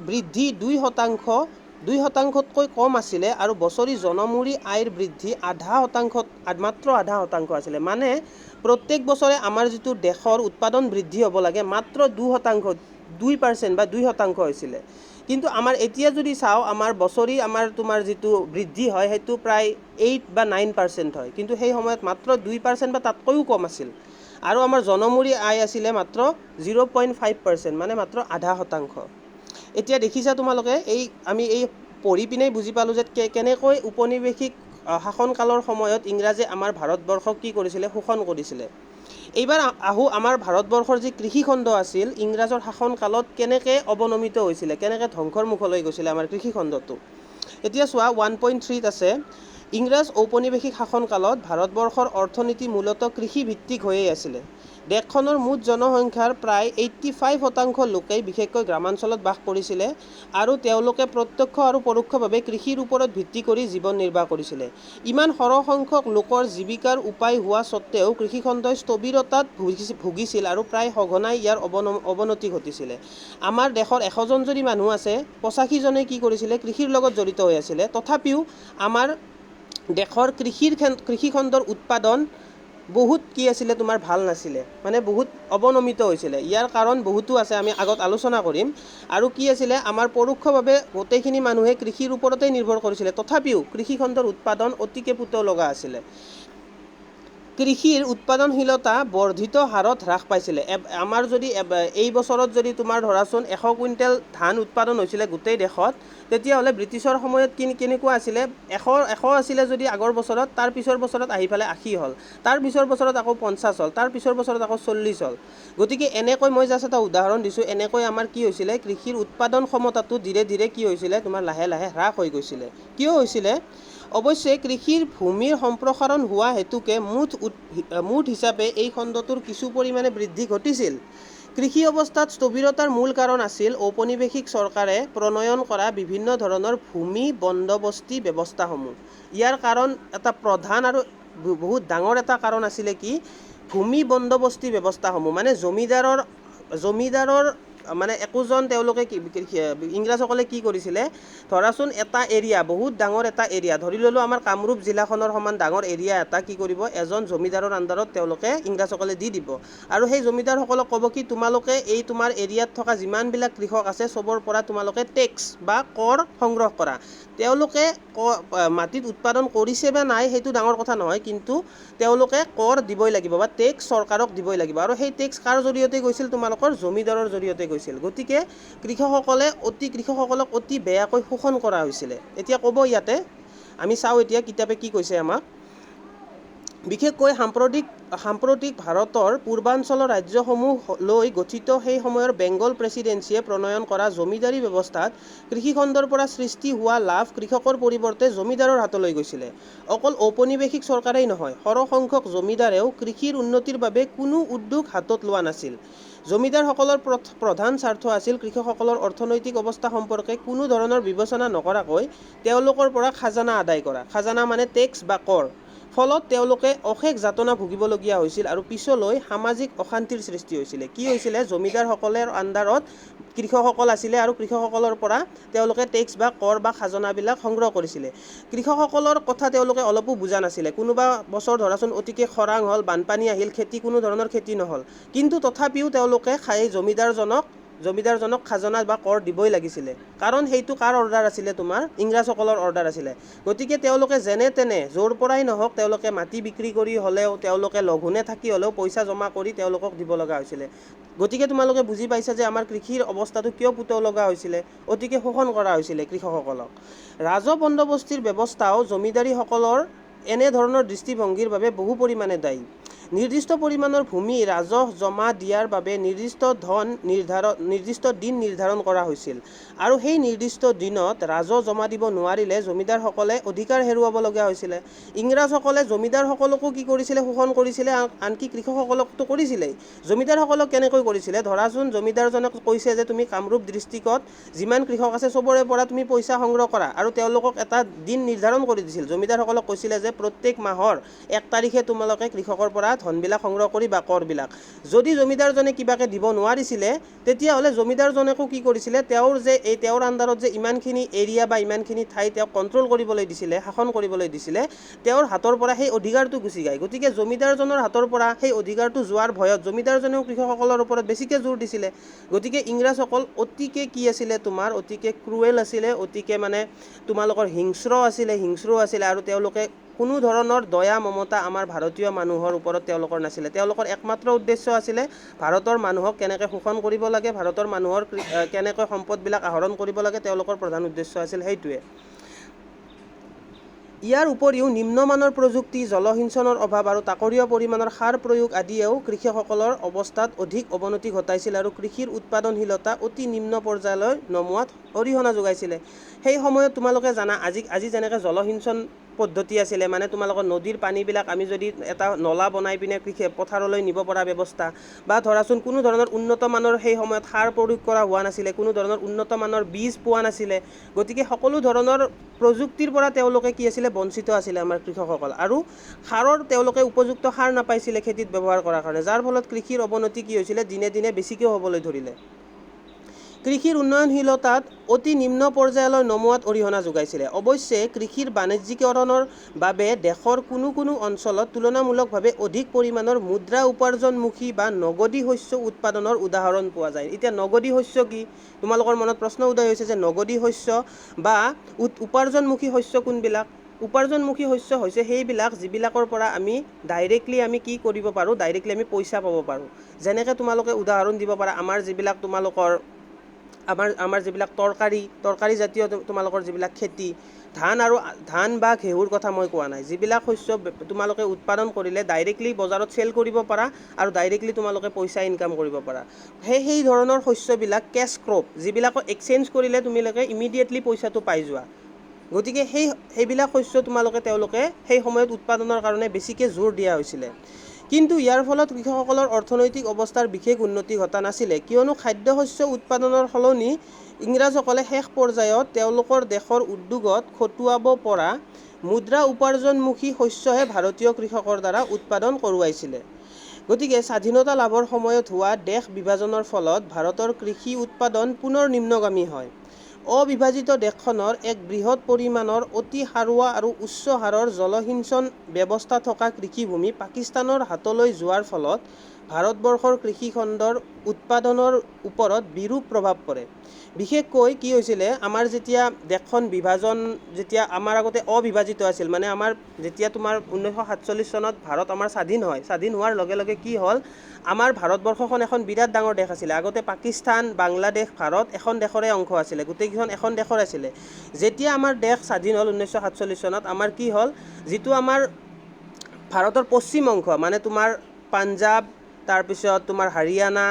বৃদ্ধি 2%তকৈ কম আছিলে আৰু বছৰি জনমূৰি আয়ৰ বৃদ্ধি মাত্ৰ 0.5% আছিলে। মানে প্ৰত্যেক বছৰে আমাৰ যিটো দেশৰ উৎপাদন বৃদ্ধি হ'ব লাগে, মাত্ৰ 2% বা 2% হৈছিলে। কিন্তু আমাৰ এতিয়া যদি চাওঁ, আমাৰ বছৰি তোমাৰ যিটো বৃদ্ধি হয়, সেইটো প্ৰায় 8 বা 9% হয়। কিন্তু সেই সময়ত মাত্ৰ 2% বা তাতকৈও কম আছিল। আৰু আমাৰ জনমূৰি আয় আছিলে মাত্ৰ 0.5%, মানে মাত্ৰ 0.5%। এতিয়া দেখিছা তোমালোকে, আমি পঢ়ি পিনেই বুজি পালোঁ যে কেনেকৈ ঔপনিৱেশিক শাসনকালৰ সময়ত ইংৰাজে আমাৰ ভাৰতবৰ্ষক কি কৰিছিলে, শোষণ কৰিছিলে। এইবাৰ আহোঁ আমাৰ ভাৰতবৰ্ষৰ যি কৃষিখণ্ড আছিল, ইংৰাজৰ শাসনকালত কেনেকৈ অৱনমিত হৈছিলে, কেনেকৈ ধ্বংসৰ মুখলৈ গৈছিলে আমাৰ কৃষিখণ্ডটো। এতিয়া চোৱা, 1.3 আছে, ইংৰাজ ঔপনিৱেশিক শাসনকালত ভাৰতবৰ্ষৰ অৰ্থনীতি মূলতঃ কৃষিভিত্তিক হৈয়ে আছিলে। দেশখনৰ মুঠ জনসংখ্যাৰ প্ৰায় 85% লোকেই বিশেষকৈ গ্ৰামাঞ্চলত বাস কৰিছিলে আৰু তেওঁলোকে প্ৰত্যক্ষ আৰু পৰোক্ষভাৱে কৃষিৰ ওপৰত ভিত্তি কৰি জীৱন নিৰ্বাহ কৰিছিলে। ইমান সৰহ সংখ্যক লোকৰ জীৱিকাৰ উপায় হোৱা স্বত্তেও কৃষিখণ্ডই স্থবিৰতাত ভুগিছিল আৰু প্ৰায় সঘনাই ইয়াৰ অৱনতি ঘটিছিলে। আমাৰ দেশৰ 100 জন যদি মানুহ আছে, 85 জনে কি কৰিছিলে, কৃষিৰ লগত জড়িত হৈ আছিলে। তথাপিও আমাৰ দেশৰ কৃষিখণ্ডৰ উৎপাদন বহুত কি আছিলে, তোমাৰ ভাল নাছিলে, মানে বহুত অৱনমিত হৈছিলে। ইয়াৰ কাৰণ বহুতো আছে, আমি আগত আলোচনা কৰিম। আৰু কি আছিলে, আমাৰ পৰোক্ষভাৱে গোটেইখিনি মানুহে কৃষিৰ ওপৰতেই নিৰ্ভৰ কৰিছিলে। তথাপিও কৃষিখণ্ডৰ উৎপাদন অতিকে পুতৌ লগা আছিলে। কৃষিৰ উৎপাদনশীলতা বৰ্ধিত হাৰত হ্ৰাস পাইছিলে। আমাৰ যদি এই বছৰত যদি তোমাৰ ধৰাচোন 100 কুইণ্টেল ধান উৎপাদন হৈছিলে গোটেই দেশত, তেতিয়াহ'লে ব্ৰিটিছৰ সময়ত কেনেকুৱা আছিলে, 100 আছিলে যদি আগৰ বছৰত, তাৰ পিছৰ বছৰত আহি পেলাই 80 হ'ল, তাৰ পিছৰ বছৰত আকৌ 50 হ'ল, তাৰ পিছৰ বছৰত আকৌ 40 হ'ল। গতিকে এনেকৈ মই জাষ্ট এটা উদাহৰণ দিছোঁ, এনেকৈ আমাৰ কি হৈছিলে, কৃষিৰ উৎপাদন ক্ষমতাটো ধীৰে ধীৰে কি হৈছিলে, তোমাৰ লাহে লাহে হ্ৰাস হৈ গৈছিলে। কিয় হৈছিলে? অৱশ্যে কৃষিৰ ভূমিৰ সম্প্ৰসাৰণ হোৱা হেতুকে মুঠ হিচাপে এই খণ্ডটোৰ কিছু পৰিমাণে বৃদ্ধি ঘটিছিল। কৃষি অৱস্থাত স্থবিৰতাৰ মূল কাৰণ আছিল ঔপনিৱেশিক চৰকাৰে প্ৰণয়ন কৰা বিভিন্ন ধৰণৰ ভূমি বন্দবস্তি ব্যৱস্থাসমূহ। ইয়াৰ কাৰণ এটা প্ৰধান আৰু বহুত ডাঙৰ এটা কাৰণ আছিলে কি, ভূমি বন্দবস্তি ব্যৱস্থাসমূহ, মানে জমিদাৰৰ মানে একোজন তেওঁলোকে ইংৰাজসকলে কি কৰিছিলে, ধৰাচোন এটা এৰিয়া, বহুত ডাঙৰ এটা এৰিয়া, ধৰি ল'লোঁ আমাৰ কামৰূপ জিলাখনৰ সমান ডাঙৰ এৰিয়া এটা কি কৰিব, এজন জমিদাৰৰ আণ্ডাৰত তেওঁলোকে ইংৰাজসকলে দি দিব। আৰু সেই জমিদাৰসকলক ক'ব কি, তোমালোকে এই তোমাৰ এৰিয়াত থকা যিমানবিলাক কৃষক আছে চবৰ পৰা তোমালোকে টেক্স বা কৰ সংগ্ৰহ কৰা। তেওঁলোকে মাটিত উৎপাদন কৰিছে বা নাই সেইটো ডাঙৰ কথা নহয়, কিন্তু তেওঁলোকে কৰ দিবই লাগিব বা টেক্স চৰকাৰক দিবই লাগিব। আৰু সেই টেক্স কাৰ জৰিয়তে গৈছিল, তোমালোকৰ জমিদাৰৰ জৰিয়তে গৈছিল। গতিকে কৃষকসকলক অতি বেয়াকৈ শোষণ কৰা হৈছিলে। এতিয়া ক'ব ইয়াতে, আমি চাওঁ এতিয়া কিতাপে কি কৈছে আমাক। বিশেষকৈ সাম্প্ৰতিক ভাৰতৰ পূৰ্বাঞ্চলৰ ৰাজ্যসমূহ লৈ গঠিত সেই সময়ৰ বেংগল প্ৰেচিডেন্সিয়ে প্ৰণয়ন কৰা জমিদাৰী ব্যৱস্থাত কৃষিখণ্ডৰ পৰা সৃষ্টি হোৱা লাভ কৃষকৰ পৰিৱৰ্তে জমিদাৰৰ হাতলৈ গৈছিলে। অকল ঔপনিৱেশিক চৰকাৰেই নহয়, সৰহসংখ্যক জমিদাৰেও কৃষিৰ উন্নতিৰ বাবে কোনো উদ্যোগ হাতত লোৱা নাছিল। জমিদাৰসকলৰ প্ৰধান স্বাৰ্থ আছিল কৃষকসকলৰ অৰ্থনৈতিক অৱস্থা সম্পৰ্কে কোনো ধৰণৰ বিবেচনা নকৰাকৈ তেওঁলোকৰ পৰা খাজানা আদায় কৰা। খাজানা মানে টেক্স বা কৰ। ফলত তেওঁলোকে অশেষ যাতনা ভুগিবলগীয়া হৈছিল আৰু পিছলৈ সামাজিক অশান্তিৰ সৃষ্টি হৈছিলে। কি হৈছিলে, জমিদাৰসকলৰ আণ্ডাৰত কৃষকসকল আছিলে আৰু কৃষকসকলৰ পৰা তেওঁলোকে টেক্স বা কৰ বা খাজনাবিলাক সংগ্ৰহ কৰিছিলে। কৃষকসকলৰ কথা তেওঁলোকে অলপো বুজা নাছিলে। কোনোবা বছৰ ধৰাচোন অতিকে খৰাং হ'ল, বানপানী আহিল, কোনো ধৰণৰ খেতি নহ'ল, কিন্তু তথাপিও তেওঁলোকে জমিদাৰজনক খাজনা বা কৰ দিবই লাগিছিলে। কাৰণ সেইটো কাৰ অৰ্ডাৰ আছিলে, তোমাৰ ইংৰাজসকলৰ অৰ্ডাৰ আছিলে। গতিকে তেওঁলোকে যেনে তেনে য'ৰ পৰাই নহওক তেওঁলোকে মাটি বিক্ৰী কৰি হ'লেও, তেওঁলোকে লঘোণে থাকি হ'লেও পইচা জমা কৰি তেওঁলোকক দিব লগা হৈছিলে। গতিকে তোমালোকে বুজি পাইছা যে আমাৰ কৃষিৰ অৱস্থাটো কিয় পুতৌ লগা হৈছিলে, অতিকে শোষণ কৰা হৈছিলে কৃষকসকলক। ৰাজহ বন্দবস্তিৰ ব্যৱস্থাও জমিদাৰীসকলৰ এনেধৰণৰ দৃষ্টিভংগীৰ বাবে বহু পৰিমাণে দায়ী। নিৰ্দিষ্ট পৰিমাণৰ ভূমি ৰাজহ জমা দিয়াৰ বাবে নিৰ্দিষ্ট দিন নিৰ্ধাৰণ কৰা হৈছিল আৰু সেই নিৰ্দিষ্ট দিনত ৰাজহ জমা দিব নোৱাৰিলে জমিদাৰসকলে অধিকাৰ হেৰুৱাবলগীয়া হৈছিলে। ইংৰাজসকলে জমিদাৰসকলকো কি কৰিছিলে, শোষণ কৰিছিলে, আনকি কৃষকসকলকতো কৰিছিলেই। জমিদাৰসকলক কেনেকৈ কৰিছিলে, ধৰাচোন জমিদাৰজনক কৈছে যে তুমি কামৰূপ ডিষ্ট্ৰিক্টত যিমান কৃষক আছে চবৰে পৰা তুমি পইচা সংগ্ৰহ কৰা, আৰু তেওঁলোকক এটা দিন নিৰ্ধাৰণ কৰি দিছিল। জমিদাৰসকলক কৈছিলে যে প্ৰত্যেক মাহৰ 1 তাৰিখে তোমালোকে কৃষকৰ পৰা ধনবিলাক সংগ্ৰহ কৰিবা, কৰবিলাক। যদি জমিদাৰজনে কিবাকে দিব নোৱাৰিছিলে, তেতিয়াহ'লে জমিদাৰজনেকো কি কৰিছিলে, তেওঁৰ আণ্ডাৰত যে ইমানখিনি এৰিয়া বা ইমানখিনি ঠাই তেওঁক কণ্ট্ৰল কৰিবলৈ দিছিলে, শাসন কৰিবলৈ দিছিলে, তেওঁৰ হাতৰ পৰা সেই অধিকাৰটো গুচি যায়। গতিকে জমিদাৰজনৰ হাতৰ পৰা সেই অধিকাৰটো যোৱাৰ ভয়ত জমিদাৰজনেও কৃষকসকলৰ ওপৰত বেছিকৈ জোৰ দিছিলে। গতিকে ইংৰাজসকল অতিকে কি আছিলে, তোমাৰ অতিকে ক্ৰুৱেল আছিলে, অতিকে মানে তোমালোকৰ হিংস্ৰ আছিলে আৰু তেওঁলোকে কোনো ধৰণৰ দয়া মমতা আমাৰ ভাৰতীয় মানুহৰ ওপৰত তেওঁলোকৰ নাছিলে। তেওঁলোকৰ একমাত্ৰ উদ্দেশ্য আছিলে ভাৰতৰ মানুহক কেনেকৈ শোষণ কৰিব লাগে, ভাৰতৰ মানুহৰ কেনেকৈ সম্পদবিলাক আহৰণ কৰিব লাগে, তেওঁলোকৰ প্ৰধান উদ্দেশ্য আছিল সেইটোৱে। ইয়াৰ উপৰিও নিম্নমানৰ প্ৰযুক্তি, জলসিঞ্চনৰ অভাৱ আৰু তাকৰীয় পৰিমাণৰ সাৰ প্ৰয়োগ আদিয়েও কৃষকসকলৰ অৱস্থাত অধিক অৱনতি ঘটাইছিল আৰু কৃষিৰ উৎপাদনশীলতা অতি নিম্ন পৰ্যায়লৈ নমোৱাত অৰিহণা যোগাইছিলে। সেই সময়ত তোমালোকে জানা, আজি যেনেকৈ জলসিঞ্চন পদ্ধতি আছিলে, মানে তোমালোকৰ নদীৰ পানীবিলাক আমি যদি এটা নলা বনাই পিনে পথাৰলৈ নিব পৰা ব্যৱস্থা, বা ধৰাচোন কোনো ধৰণৰ উন্নত মানৰ সেই সময়ত সাৰ প্ৰয়োগ কৰা হোৱা নাছিলে, কোনো ধৰণৰ উন্নত মানৰ বীজ পোৱা নাছিলে। গতিকে সকলো ধৰণৰ প্ৰযুক্তিৰ পৰা তেওঁলোকে কি আছিলে, বঞ্চিত আছিলে আমাৰ কৃষকসকল। আৰু সাৰৰ তেওঁলোকে উপযুক্ত সাৰ নাপাইছিলে খেতিত ব্যৱহাৰ কৰাৰ কাৰণে, যাৰ ফলত কৃষিৰ অৱনতি কি হৈছিলে, দিনে দিনে বেছিকৈ হ'বলৈ ধৰিলে। কৃষিৰ উন্নয়নশীলতাত অতি নিম্ন পৰ্যায়লৈ নমোৱাত অৰিহণা যোগাইছিলে। অৱশ্যে কৃষিৰ বাণিজ্যিকৰণৰ বাবে দেশৰ কোনো অঞ্চলত তুলনামূলকভাৱে অধিক পৰিমাণৰ মুদ্ৰা উপাৰ্জনমুখী বা নগদী শস্য উৎপাদনৰ উদাহৰণ পোৱা যায়। এতিয়া নগদী শস্য কি, তোমালোকৰ মনত প্ৰশ্ন উদয় হৈছে যে নগদী শস্য বা উপাৰ্জনমুখী শস্য কোনবিলাক। উপাৰ্জনমুখী শস্য হৈছে সেইবিলাক যিবিলাকৰ পৰা আমি ডাইৰেক্টলি আমি কি কৰিব পাৰোঁ, ডাইৰেক্টলি আমি পইচা পাব পাৰোঁ। যেনেকৈ তোমালোকে উদাহৰণ দিব পাৰা, আমাৰ যিবিলাক তোমালোকৰ আমাৰ যিবিলাক তৰকাৰী জাতীয় তোমালোকৰ যিবিলাক খেতি, ধান বা ঘেঁহুৰ কথা মই কোৱা নাই, যিবিলাক শস্য তোমালোকে উৎপাদন কৰিলে ডাইৰেক্টলি বজাৰত চেল কৰিব পাৰা আৰু ডাইৰেক্টলি তোমালোকে পইচা ইনকাম কৰিব পাৰা, সেই ধৰণৰ শস্যবিলাক কেছ ক্ৰপ, যিবিলাকক এক্সচেঞ্জ কৰিলে তোমালোকে ইমিডিয়েটলি পইচাটো পাই যোৱা। গতিকে সেইবিলাক শস্য তেওঁলোকে সেই সময়ত উৎপাদনৰ কাৰণে বেছিকৈ জোৰ দিয়া হৈছিলে। কিন্তু ইয়াৰ ফলত কৃষকসকলৰ অৰ্থনৈতিক অৱস্থাৰ বিশেষ উন্নতি ঘটা নাছিলে, কিয়নো খাদ্যশস্য উৎপাদনৰ সলনি ইংৰাজসকলে শেষ পৰ্যায়ত তেওঁলোকৰ দেশৰ উদ্যোগত খটুৱাব পৰা মুদ্ৰা উপাৰ্জনমুখী শস্যহে ভাৰতীয় কৃষকৰ দ্বাৰা উৎপাদন কৰোৱাইছিলে। গতিকে স্বাধীনতা লাভৰ সময়ত হোৱা দেশ বিভাজনৰ ফলত ভাৰতৰ কৃষি উৎপাদন পুনৰ নিম্নগামী হয়। অবিভাজিত দেশখনৰ এক বৃহৎ পৰিমাণৰ অতি সাৰুৱা আৰু উচ্চ হাৰৰ জলসিঞ্চন ব্যৱস্থা থকা কৃষিভূমি পাকিস্তানৰ হাতলৈ যোৱাৰ ফলত ভাৰতবৰ্ষৰ কৃষিখণ্ডৰ উৎপাদনৰ ওপৰত বিৰূপ প্ৰভাৱ পৰে। বিশেষকৈ কি হৈছিলে, আমাৰ যেতিয়া দেশখন যেতিয়া আমাৰ আগতে অবিভাজিত আছিল, মানে আমাৰ যেতিয়া তোমাৰ 1947 চনত ভাৰত আমাৰ স্বাধীন হয়, স্বাধীন হোৱাৰ লগে লগে কি হ'ল, আমাৰ ভাৰতবৰ্ষখন এখন বিৰাট ডাঙৰ দেশ আছিলে। আগতে পাকিস্তান, বাংলাদেশ, ভাৰত এখন দেশৰে অংশ আছিলে, গোটেইকেইখন এখন দেশৰ আছিলে। যেতিয়া আমাৰ দেশ স্বাধীন হ'ল 1947 চনত, আমাৰ কি হ'ল, যিটো আমাৰ ভাৰতৰ পশ্চিম অংশ, মানে তোমাৰ পাঞ্জাৱ, তাৰপিছত তোমাৰ হাৰিয়ানা,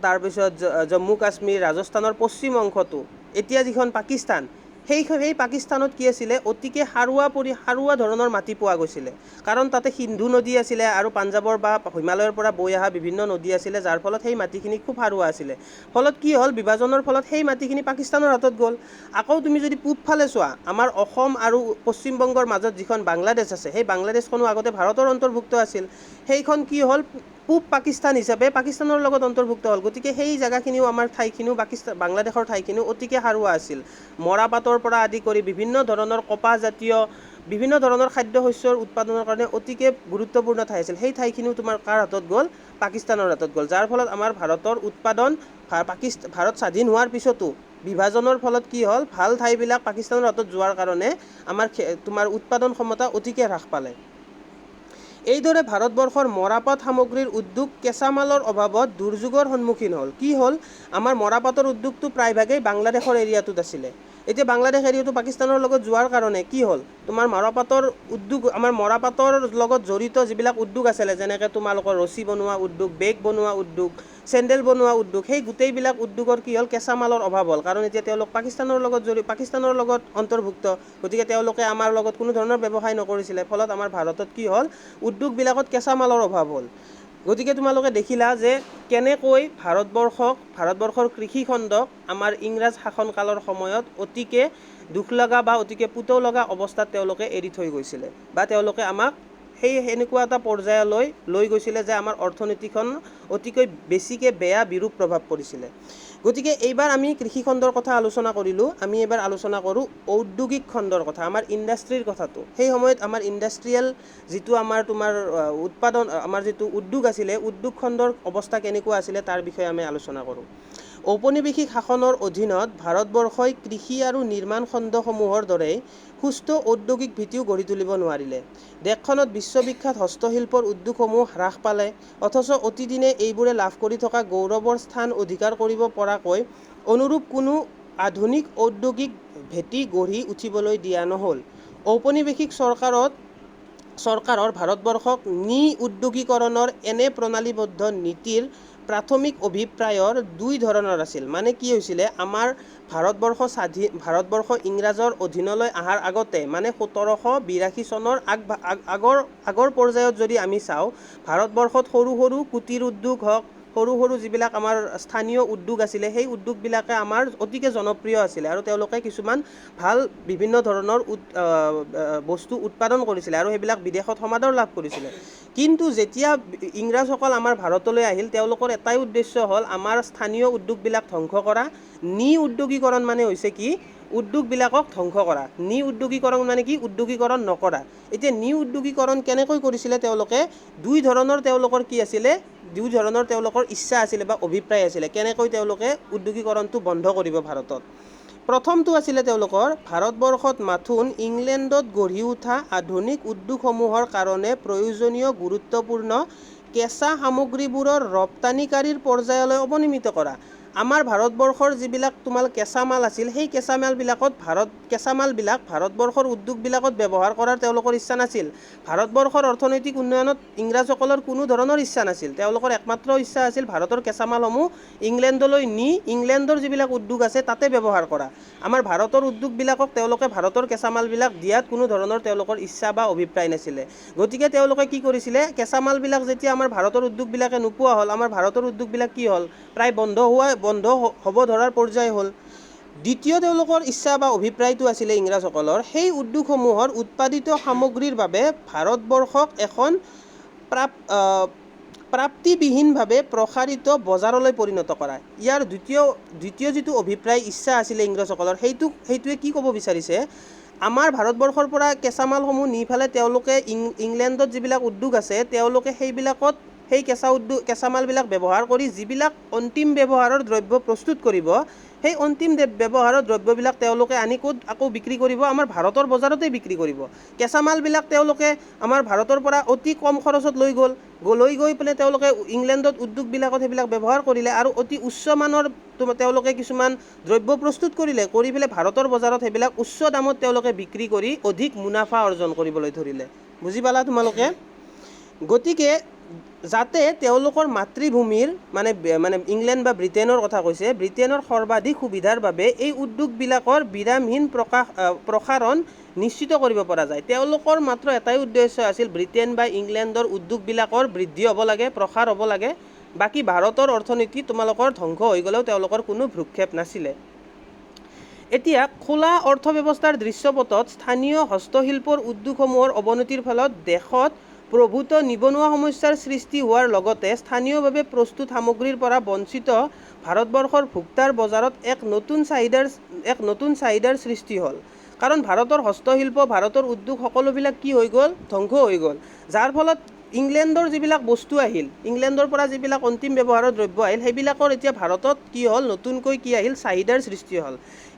তাৰপিছত জম্মু কাশ্মীৰ, ৰাজস্থানৰ পশ্চিম অংশটো, এতিয়া যিখন পাকিস্তান, সেই পাকিস্তানত কি আছিলে, অতিকে সাৰুৱা ধৰণৰ মাটি পোৱা গৈছিলে। কাৰণ তাতে সিন্ধু নদী আছিলে আৰু পাঞ্জাৱৰ বা হিমালয়ৰ পৰা বৈ অহা বিভিন্ন নদী আছিলে, যাৰ ফলত সেই মাটিখিনি খুব সাৰুৱা আছিলে। ফলত কি হ'ল, বিভাজনৰ ফলত সেই মাটিখিনি পাকিস্তানৰ হাতত গ'ল। আকৌ তুমি যদি পূবফালে চোৱা, আমাৰ অসম আৰু পশ্চিমবংগৰ মাজত যিখন বাংলাদেশ আছে, সেই বাংলাদেশখনো আগতে ভাৰতৰ অন্তৰ্ভুক্ত আছিল। সেইখন কি হ'ল, পূব পাকিস্তান হিচাপে পাকিস্তানৰ লগত অন্তৰ্ভুক্ত হ'ল। গতিকে সেই জেগাখিনিও, আমাৰ ঠাইখিনিও বাংলাদেশৰ ঠাইখিনিও অতিকে সাৰুৱা আছিল। মৰাপাটৰ পৰা আদি কৰি বিভিন্ন ধৰণৰ কপাহজাতীয় বিভিন্ন ধৰণৰ খাদ্যশস্যৰ উৎপাদনৰ কাৰণে অতিকে গুৰুত্বপূৰ্ণ ঠাই আছিল। সেই ঠাইখিনিও তোমাৰ কাৰ হাতত গ'ল, পাকিস্তানৰ হাতত গ'ল। যাৰ ফলত আমাৰ ভাৰতৰ উৎপাদন ভাৰত স্বাধীন হোৱাৰ পিছতো বিভাজনৰ ফলত কি হ'ল, ভাল ঠাইবিলাক পাকিস্তানৰ হাতত যোৱাৰ কাৰণে আমাৰ তোমাৰ উৎপাদন ক্ষমতা অতিকে হ্ৰাস পালে। এইদৰে ভাৰতবৰ্ষৰ মৰাপাট সামগ্ৰীৰ উদ্যোগ কেঁচা মালৰ অভাৱত দুৰ্যোগৰ সন্মুখীন হ'ল। কি হ'ল, আমাৰ মৰাপাটৰ উদ্যোগটো প্ৰায়ভাগেই বাংলাদেশৰ এৰিয়াটোত আছিলে। এতিয়া বাংলাদেশ এৰিয়াটো পাকিস্তানৰ লগত যোৱাৰ কাৰণে কি হ'ল, তোমাৰ মৰাপাটৰ উদ্যোগ, আমাৰ মৰাপাটৰ লগত জড়িত যিবিলাক উদ্যোগ আছিলে, যেনেকৈ তোমালোকৰ ৰছী বনোৱা উদ্যোগ, বেগ বনোৱা উদ্যোগ, চেণ্ডেল বনোৱা উদ্যোগ, সেই গোটেইবিলাক উদ্যোগৰ কি হ'ল, কেঁচা মালৰ অভাৱ হ'ল। কাৰণ এতিয়া তেওঁলোক পাকিস্তানৰ লগত অন্তৰ্ভুক্ত, গতিকে তেওঁলোকে আমাৰ লগত কোনো ধৰণৰ ব্যৱসায় নকৰিছিলে। ফলত আমাৰ ভাৰতত কি হ'ল, উদ্যোগবিলাকত কেঁচা মালৰ অভাৱ হ'ল। গতিকে তোমালোকে দেখিলা যে কেনেকৈ ভাৰতবৰ্ষৰ কৃষিখণ্ডক আমাৰ ইংৰাজ শাসনকালৰ সময়ত অতিকে দুখ লগা বা অতিকে পুতৌ লগা অৱস্থাত তেওঁলোকে এৰি থৈ গৈছিলে, বা তেওঁলোকে আমাক সেনেকুৱা এটা পৰ্যায়লৈ লৈ গৈছিলে যে আমাৰ অৰ্থনীতিখন অতিকৈ বেছিকৈ বেয়া বিৰূপ প্ৰভাৱ পৰিছিলে। গতিকে এইবাৰ আমি কৃষিখণ্ডৰ কথা আলোচনা কৰিলোঁ, আমি এইবাৰ আলোচনা কৰোঁ ঔদ্যোগিক খণ্ডৰ কথা, আমাৰ ইণ্ডাষ্ট্ৰীৰ কথাটো। সেই সময়ত আমাৰ ইণ্ডাষ্ট্ৰিয়েল যিটো আমাৰ উৎপাদন, আমাৰ যিটো উদ্যোগ আছিলে, উদ্যোগ খণ্ডৰ অৱস্থা কেনেকুৱা আছিলে তাৰ বিষয়ে আমি আলোচনা কৰোঁ। ঔপনিৱেশিক শাসনৰ অধীনত ভাৰতবৰ্ষই কৃষি আৰু নিৰ্মাণ খণ্ডসমূহৰ দৰেই সুস্থ ঔদ্যোগিক ভীতিও গঢ়ি তুলিব নোৱাৰিলে। দেশখনত বিশ্ববিখ্যাত হস্তশিল্পৰ উদ্যোগসমূহ হ্ৰাস পালে, অথচ অতিদিনে এইবোৰে লাভ কৰি থকা গৌৰৱৰ স্থান অধিকাৰ কৰিব পৰাকৈ অনুৰূপ কোনো আধুনিক ঔদ্যোগিক ভেটি গঢ়ি উঠিবলৈ দিয়া নহ'ল। ঔপনিৱেশিক চৰকাৰৰ ভাৰতবৰ্ষক নি-উদ্যোগীকৰণৰ এনে প্ৰণালীবদ্ধ নীতিৰ প্ৰাথমিক অভিপ্ৰায়ৰ দুই ধৰণৰ আছিল। মানে কি হৈছিলে, আমাৰ ভাৰতবৰ্ষ ইংৰাজৰ অধীনলৈ অহাৰ আগতে, মানে 1782 চনৰ আগৰ পৰ্যায়ত যদি আমি চাওঁ, ভাৰতবৰ্ষত সৰু সৰু কুটিৰ উদ্যোগ হওক, সৰু সৰু যিবিলাক আমাৰ স্থানীয় উদ্যোগ আছিলে, সেই উদ্যোগবিলাকে আমাৰ অতিকে জনপ্ৰিয় আছিলে আৰু তেওঁলোকে কিছুমান ভাল বিভিন্ন ধৰণৰ বস্তু উৎপাদন কৰিছিলে আৰু সেইবিলাক বিদেশত সমাদৰ লাভ কৰিছিলে। কিন্তু যেতিয়া ইংৰাজসকল আমাৰ ভাৰতলৈ আহিল, তেওঁলোকৰ এটাই উদ্দেশ্য হ'ল আমাৰ স্থানীয় উদ্যোগবিলাক ধ্বংস কৰা। নি-উদ্যোগীকৰণ মানে হৈছে কি, উদ্যোগবিলাকক ধ্বংস কৰা। নি-উদ্যোগীকৰণ মানে কি, উদ্যোগীকৰণ নকৰা। এতিয়া নি-উদ্যোগীকৰণ কেনেকৈ কৰিছিলে তেওঁলোকে, দুই ধৰণৰ তেওঁলোকৰ ইচ্ছা আছিলে বা অভিপ্ৰায় আছিলে, কেনেকৈ তেওঁলোকে উদ্যোগীকৰণটো বন্ধ কৰিব ভাৰতত। প্ৰথমটো আছিলে তেওঁলোকৰ ভাৰতবৰ্ষত মাথোন ইংলেণ্ডত গঢ়ি উঠা আধুনিক উদ্যোগসমূহৰ কাৰণে প্ৰয়োজনীয় গুৰুত্বপূৰ্ণ কেঁচা সামগ্ৰীবোৰৰ ৰপ্তানিকাৰীৰ পৰ্যায়লৈ অৱনমিত কৰা। আমাৰ ভাৰতবৰ্ষৰ যিবিলাক তোমাৰ কেঁচা মাল আছিল সেই কেঁচা মালবিলাক ভাৰতবৰ্ষৰ উদ্যোগবিলাকত ব্যৱহাৰ কৰাৰ তেওঁলোকৰ ইচ্ছা নাছিল। ভাৰতবৰ্ষৰ অৰ্থনৈতিক উন্নয়নত ইংৰাজসকলৰ কোনো ধৰণৰ ইচ্ছা নাছিল। তেওঁলোকৰ একমাত্ৰ ইচ্ছা আছিল ভাৰতৰ কেঁচা মালসমূহ ইংলেণ্ডলৈ নি ইংলেণ্ডৰ যিবিলাক উদ্যোগ আছে তাতে ব্যৱহাৰ কৰা। আমাৰ ভাৰতৰ উদ্যোগবিলাকক তেওঁলোকে ভাৰতৰ কেঁচা মালবিলাক দিয়াত কোনো ধৰণৰ তেওঁলোকৰ ইচ্ছা বা অভিপ্ৰায় নাছিলে। গতিকে তেওঁলোকে কি কৰিছিলে, কেঁচা মালবিলাক যেতিয়া আমাৰ ভাৰতৰ উদ্যোগবিলাকে নোপোৱা হ'ল, আমাৰ ভাৰতৰ উদ্যোগবিলাক কি হ'ল, প্ৰায় বন্ধ হ'ব ধৰাৰ পৰ্যায় হ'ল। দ্বিতীয় তেওঁলোকৰ ইচ্ছা বা অভিপ্ৰায়টো আছিলে ইংৰাজসকলৰ সেই উদ্যোগসমূহৰ উৎপাদিত সামগ্ৰীৰ বাবে ভাৰতবৰ্ষক এখন প্ৰাপ্তিবিহীনভাৱে প্ৰসাৰিত বজাৰলৈ পৰিণত কৰা। ইয়াৰ দ্বিতীয় যিটো অভিপ্ৰায় ইচ্ছা আছিলে ইংৰাজসকলৰ সেইটোৱে কি ক'ব বিচাৰিছে, আমাৰ ভাৰতবৰ্ষৰ পৰা কেঁচা মালসমূহ নি পেলাই তেওঁলোকে ইংলেণ্ডত যিবিলাক উদ্যোগ আছে তেওঁলোকে সেইবিলাকত সেই কেঁচা মালবিলাক ব্যৱহাৰ কৰি যিবিলাক অন্তিম ব্যৱহাৰৰ দ্ৰব্য প্ৰস্তুত কৰিব, সেই অন্তিম ব্যৱহাৰৰ দ্ৰব্যবিলাক তেওঁলোকে আনি ক'ত আকৌ বিক্ৰী কৰিব, আমাৰ ভাৰতৰ বজাৰতেই বিক্ৰী কৰিব। কেঁচা মালবিলাক তেওঁলোকে আমাৰ ভাৰতৰ পৰা অতি কম খৰচত লৈ গৈ পেলাই তেওঁলোকে ইংলেণ্ডত উদ্যোগবিলাকত সেইবিলাক ব্যৱহাৰ কৰিলে আৰু অতি উচ্চমানৰ তেওঁলোকে কিছুমান দ্ৰব্য প্ৰস্তুত কৰি পেলাই ভাৰতৰ বজাৰত সেইবিলাক উচ্চ দামত তেওঁলোকে বিক্ৰী কৰি অধিক মুনাফা অৰ্জন কৰিবলৈ ধৰিলে। বুজি পালা তোমালোকে? গতিকে যাতে তেওঁলোকৰ মাতৃভূমিৰ মানে ইংলেণ্ড বা ব্ৰিটেইনৰ কথা কৈছে, ব্ৰিটেইনৰ সৰ্বাধিক সুবিধাৰ বাবে এই উদ্যোগবিলাকৰ বিৰামহীন প্ৰসাৰণ নিশ্চিত কৰিব পৰা যায়। তেওঁলোকৰ মাত্ৰ এটাই উদ্দেশ্য আছিল, ব্ৰিটেইন বা ইংলেণ্ডৰ উদ্যোগবিলাকৰ বৃদ্ধি হ'ব লাগে, প্ৰসাৰ হ'ব লাগে, বাকী ভাৰতৰ অৰ্থনীতি তোমালোকৰ ধ্বংস হৈ গ'লেও তেওঁলোকৰ কোনো ভ্ৰূক্ষেপ নাছিলে। এতিয়া খোলা অৰ্থব্যৱস্থাৰ দৃশ্যপটত স্থানীয় হস্তশিল্পৰ উদ্যোগসমূহৰ অৱনতিৰ ফলত দেশত প্ৰভূত নিবনুৱা সমস্যাৰ সৃষ্টি হোৱাৰ লগতে স্থানীয়ভাৱে প্ৰস্তুত সামগ্ৰীৰ পৰা বঞ্চিত ভাৰতবৰ্ষৰ ভোক্তাৰ বজাৰত এক নতুন চাহিদাৰ সৃষ্টি হ'ল। কাৰণ ভাৰতৰ হস্তশিল্প, ভাৰতৰ উদ্যোগ সকলোবিলাক কি হৈ গ'ল, ধ্বংস হৈ গ'ল। যাৰ ফলত ইংলেণ্ডৰ যিবিলাক বস্তু আহিল, ইংলেণ্ডৰ পৰা যিবিলাক অন্তিম ব্যৱহাৰৰ দ্ৰব্য আহিল, সেইবিলাকৰ এতিয়া ভাৰতত কি হ'ল, নতুনকৈ কি আহিল, চাহিদাৰ সৃষ্টি হ'ল।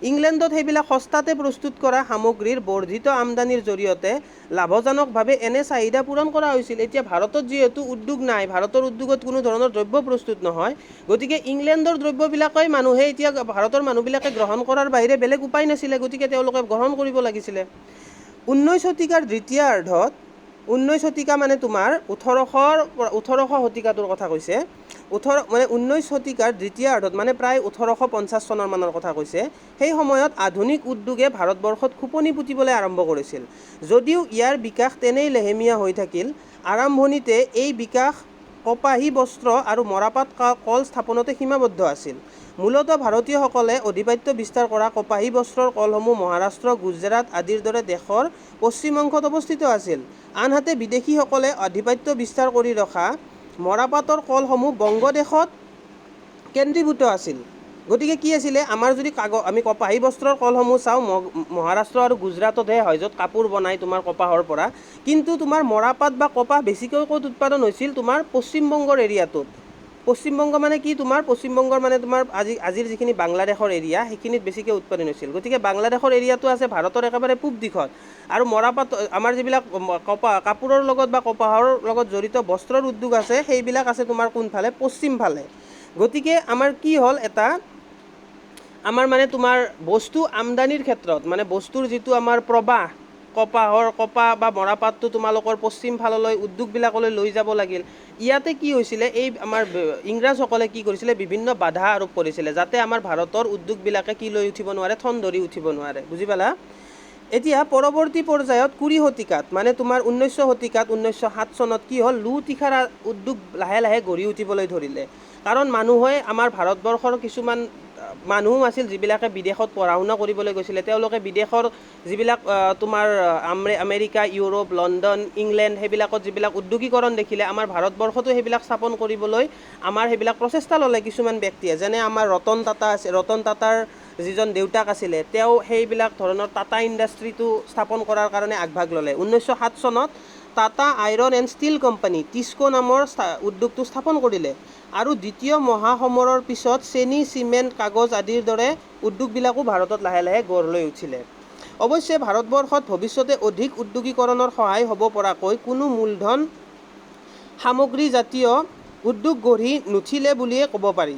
ইংলেণ্ডত সেইবিলাক সস্তাতে প্ৰস্তুত কৰা সামগ্ৰীৰ বৰ্ধিত আমদানিৰ জৰিয়তে লাভজনকভাৱে এনে চাহিদা পূৰণ কৰা হৈছিল। এতিয়া ভাৰতত যিহেতু উদ্যোগ নাই, ভাৰতৰ উদ্যোগত কোনো ধৰণৰ দ্ৰব্য প্ৰস্তুত নহয়, গতিকে ইংলেণ্ডৰ দ্ৰব্যবিলাকেই মানুহে এতিয়া ভাৰতৰ মানুহবিলাকে গ্ৰহণ কৰাৰ বাহিৰে বেলেগ উপায় নাছিলে, গতিকে তেওঁলোকে গ্ৰহণ কৰিব লাগিছিলে। 19 শতিকাৰ দ্বিতীয়াৰ্ধত, 19 শতিকা মানে তোমাৰ 1800 শতিকাটোৰ কথা কৈছে, 19 শতিকাৰ দ্বিতীয়াৰ্ধত মানে প্ৰায় 1850 চনৰ মানৰ কথা কৈছে, সেই সময়ত আধুনিক উদ্যোগে ভাৰতবৰ্ষত খোপনি পুতিবলৈ আৰম্ভ কৰিছিল। যদিও ইয়াৰ বিকাশ তেনেই লেহেমীয়া হৈ থাকিল, আৰম্ভণিতে এই বিকাশ কপাহী বস্ত্ৰ আৰু মৰাপাট কল স্থাপনতে সীমাবদ্ধ আছিল। মূলতঃ ভাৰতীয়সকলে আধিপত্য বিস্তাৰ কৰা কপাহী বস্ত্ৰৰ কলসমূহ মহাৰাষ্ট্ৰ, গুজৰাট আদিৰ দৰে দেশৰ পশ্চিম অংশত অৱস্থিত আছিল। আনহাতে বিদেশীসকলে আধিপত্য বিস্তাৰ কৰি ৰখা মৰাপাটৰ কলসমূহ বংগদেশত কেন্দ্ৰীভূত আছিল। গতিকে কি আছিলে, আমাৰ যদি আমি কপাহী বস্ত্ৰৰ কলসমূহ চাওঁ, মহাৰাষ্ট্ৰ আৰু গুজৰাটতহে হয়, য'ত কাপোৰ বনায় তোমাৰ কপাহৰ পৰা। কিন্তু তোমাৰ মৰাপাট বা কপাহ বেছিকৈ ক'ত উৎপাদন হৈছিল, তোমাৰ পশ্চিমবংগৰ এৰিয়াটোত। পশ্চিমবংগ মানে কি, পশ্চিমবংগৰ মানে তোমাৰ আজিৰ যিখিনি বাংলাদেশৰ এৰিয়া, সেইখিনিত বেছিকৈ উৎপাদন হৈছিল। গতিকে বাংলাদেশৰ এৰিয়াটো আছে ভাৰতৰ একেবাৰে পূব দিশত, আৰু মৰাপাট আমাৰ যিবিলাক কাপোৰৰ লগত বা কপাহৰ লগত জড়িত বস্ত্ৰৰ উদ্যোগ আছে, সেইবিলাক আছে তোমাৰ কোনফালে, পশ্চিম ফালে। গতিকে আমাৰ কি হ'ল, আমাৰ মানে তোমাৰ বস্তু আমদানিৰ ক্ষেত্ৰত, মানে বস্তুৰ যিটো আমাৰ প্ৰবাহ, কপাহ বা মৰাপাটটো তোমালোকৰ পশ্চিম ফাললৈ উদ্যোগবিলাকলৈ লৈ যাব লাগিল। ইয়াতে কি হৈছিলে, এই আমাৰ ইংৰাজসকলে কি কৰিছিলে, বিভিন্ন বাধা আৰোপ কৰিছিলে, যাতে আমাৰ ভাৰতৰ উদ্যোগবিলাকে কি লৈ উঠিব নোৱাৰে, ঠন ধৰি উঠিব নোৱাৰে। বুজি পালা? এতিয়া পৰৱৰ্তী পৰ্যায়ত 20 শতিকাত, মানে তোমাৰ 1900 শতিকাত 1907 চনত কি হ'ল, লো-তীখাৰ উদ্যোগ লাহে লাহে গঢ়ি উঠিবলৈ ধৰিলে। কাৰণ মানুহে আমাৰ ভাৰতবৰ্ষৰ কিছুমান মানুহ আছিল যিবিলাকে বিদেশত পঢ়া শুনা কৰিবলৈ গৈছিলে, তেওঁলোকে বিদেশৰ যিবিলাক তোমাৰ আমেৰিকা, ইউৰোপ, লণ্ডন, ইংলেণ্ড, সেইবিলাকত যিবিলাক উদ্যোগীকৰণ দেখিলে, আমাৰ ভাৰতবৰ্ষতো সেইবিলাক স্থাপন কৰিবলৈ আমাৰ সেইবিলাক প্ৰচেষ্টা ল'লে কিছুমান ব্যক্তিয়ে। যেনে আমাৰ ৰতন টাটাৰ যিজন দেউতাক আছিলে, তেওঁ সেইবিলাক ধৰণৰ টাটা ইণ্ডাষ্ট্ৰিটো স্থাপন কৰাৰ কাৰণে আগভাগ ল'লে। 1907 চনত Tata iron and steel company, TISCO নামৰ উদ্যোগটো স্থাপন কৰিলে। আৰু দ্বিতীয় মহাসমৰৰ পিছত চেনি, চিমেণ্ট, কাগজ আদিৰ দৰে উদ্যোগবিলাকো ভাৰতত লাহে লাহে গঢ় লৈ উঠিলে। অৱশ্যে ভাৰতবৰ্ষত ভৱিষ্যতে অধিক উদ্যোগীকৰণৰ সহায় হ'ব পৰাকৈ কোনো মূলধন সামগ্ৰীজাতীয় উদ্যোগ গঢ়ি নুঠিলে বুলিয়ে ক'ব পাৰি।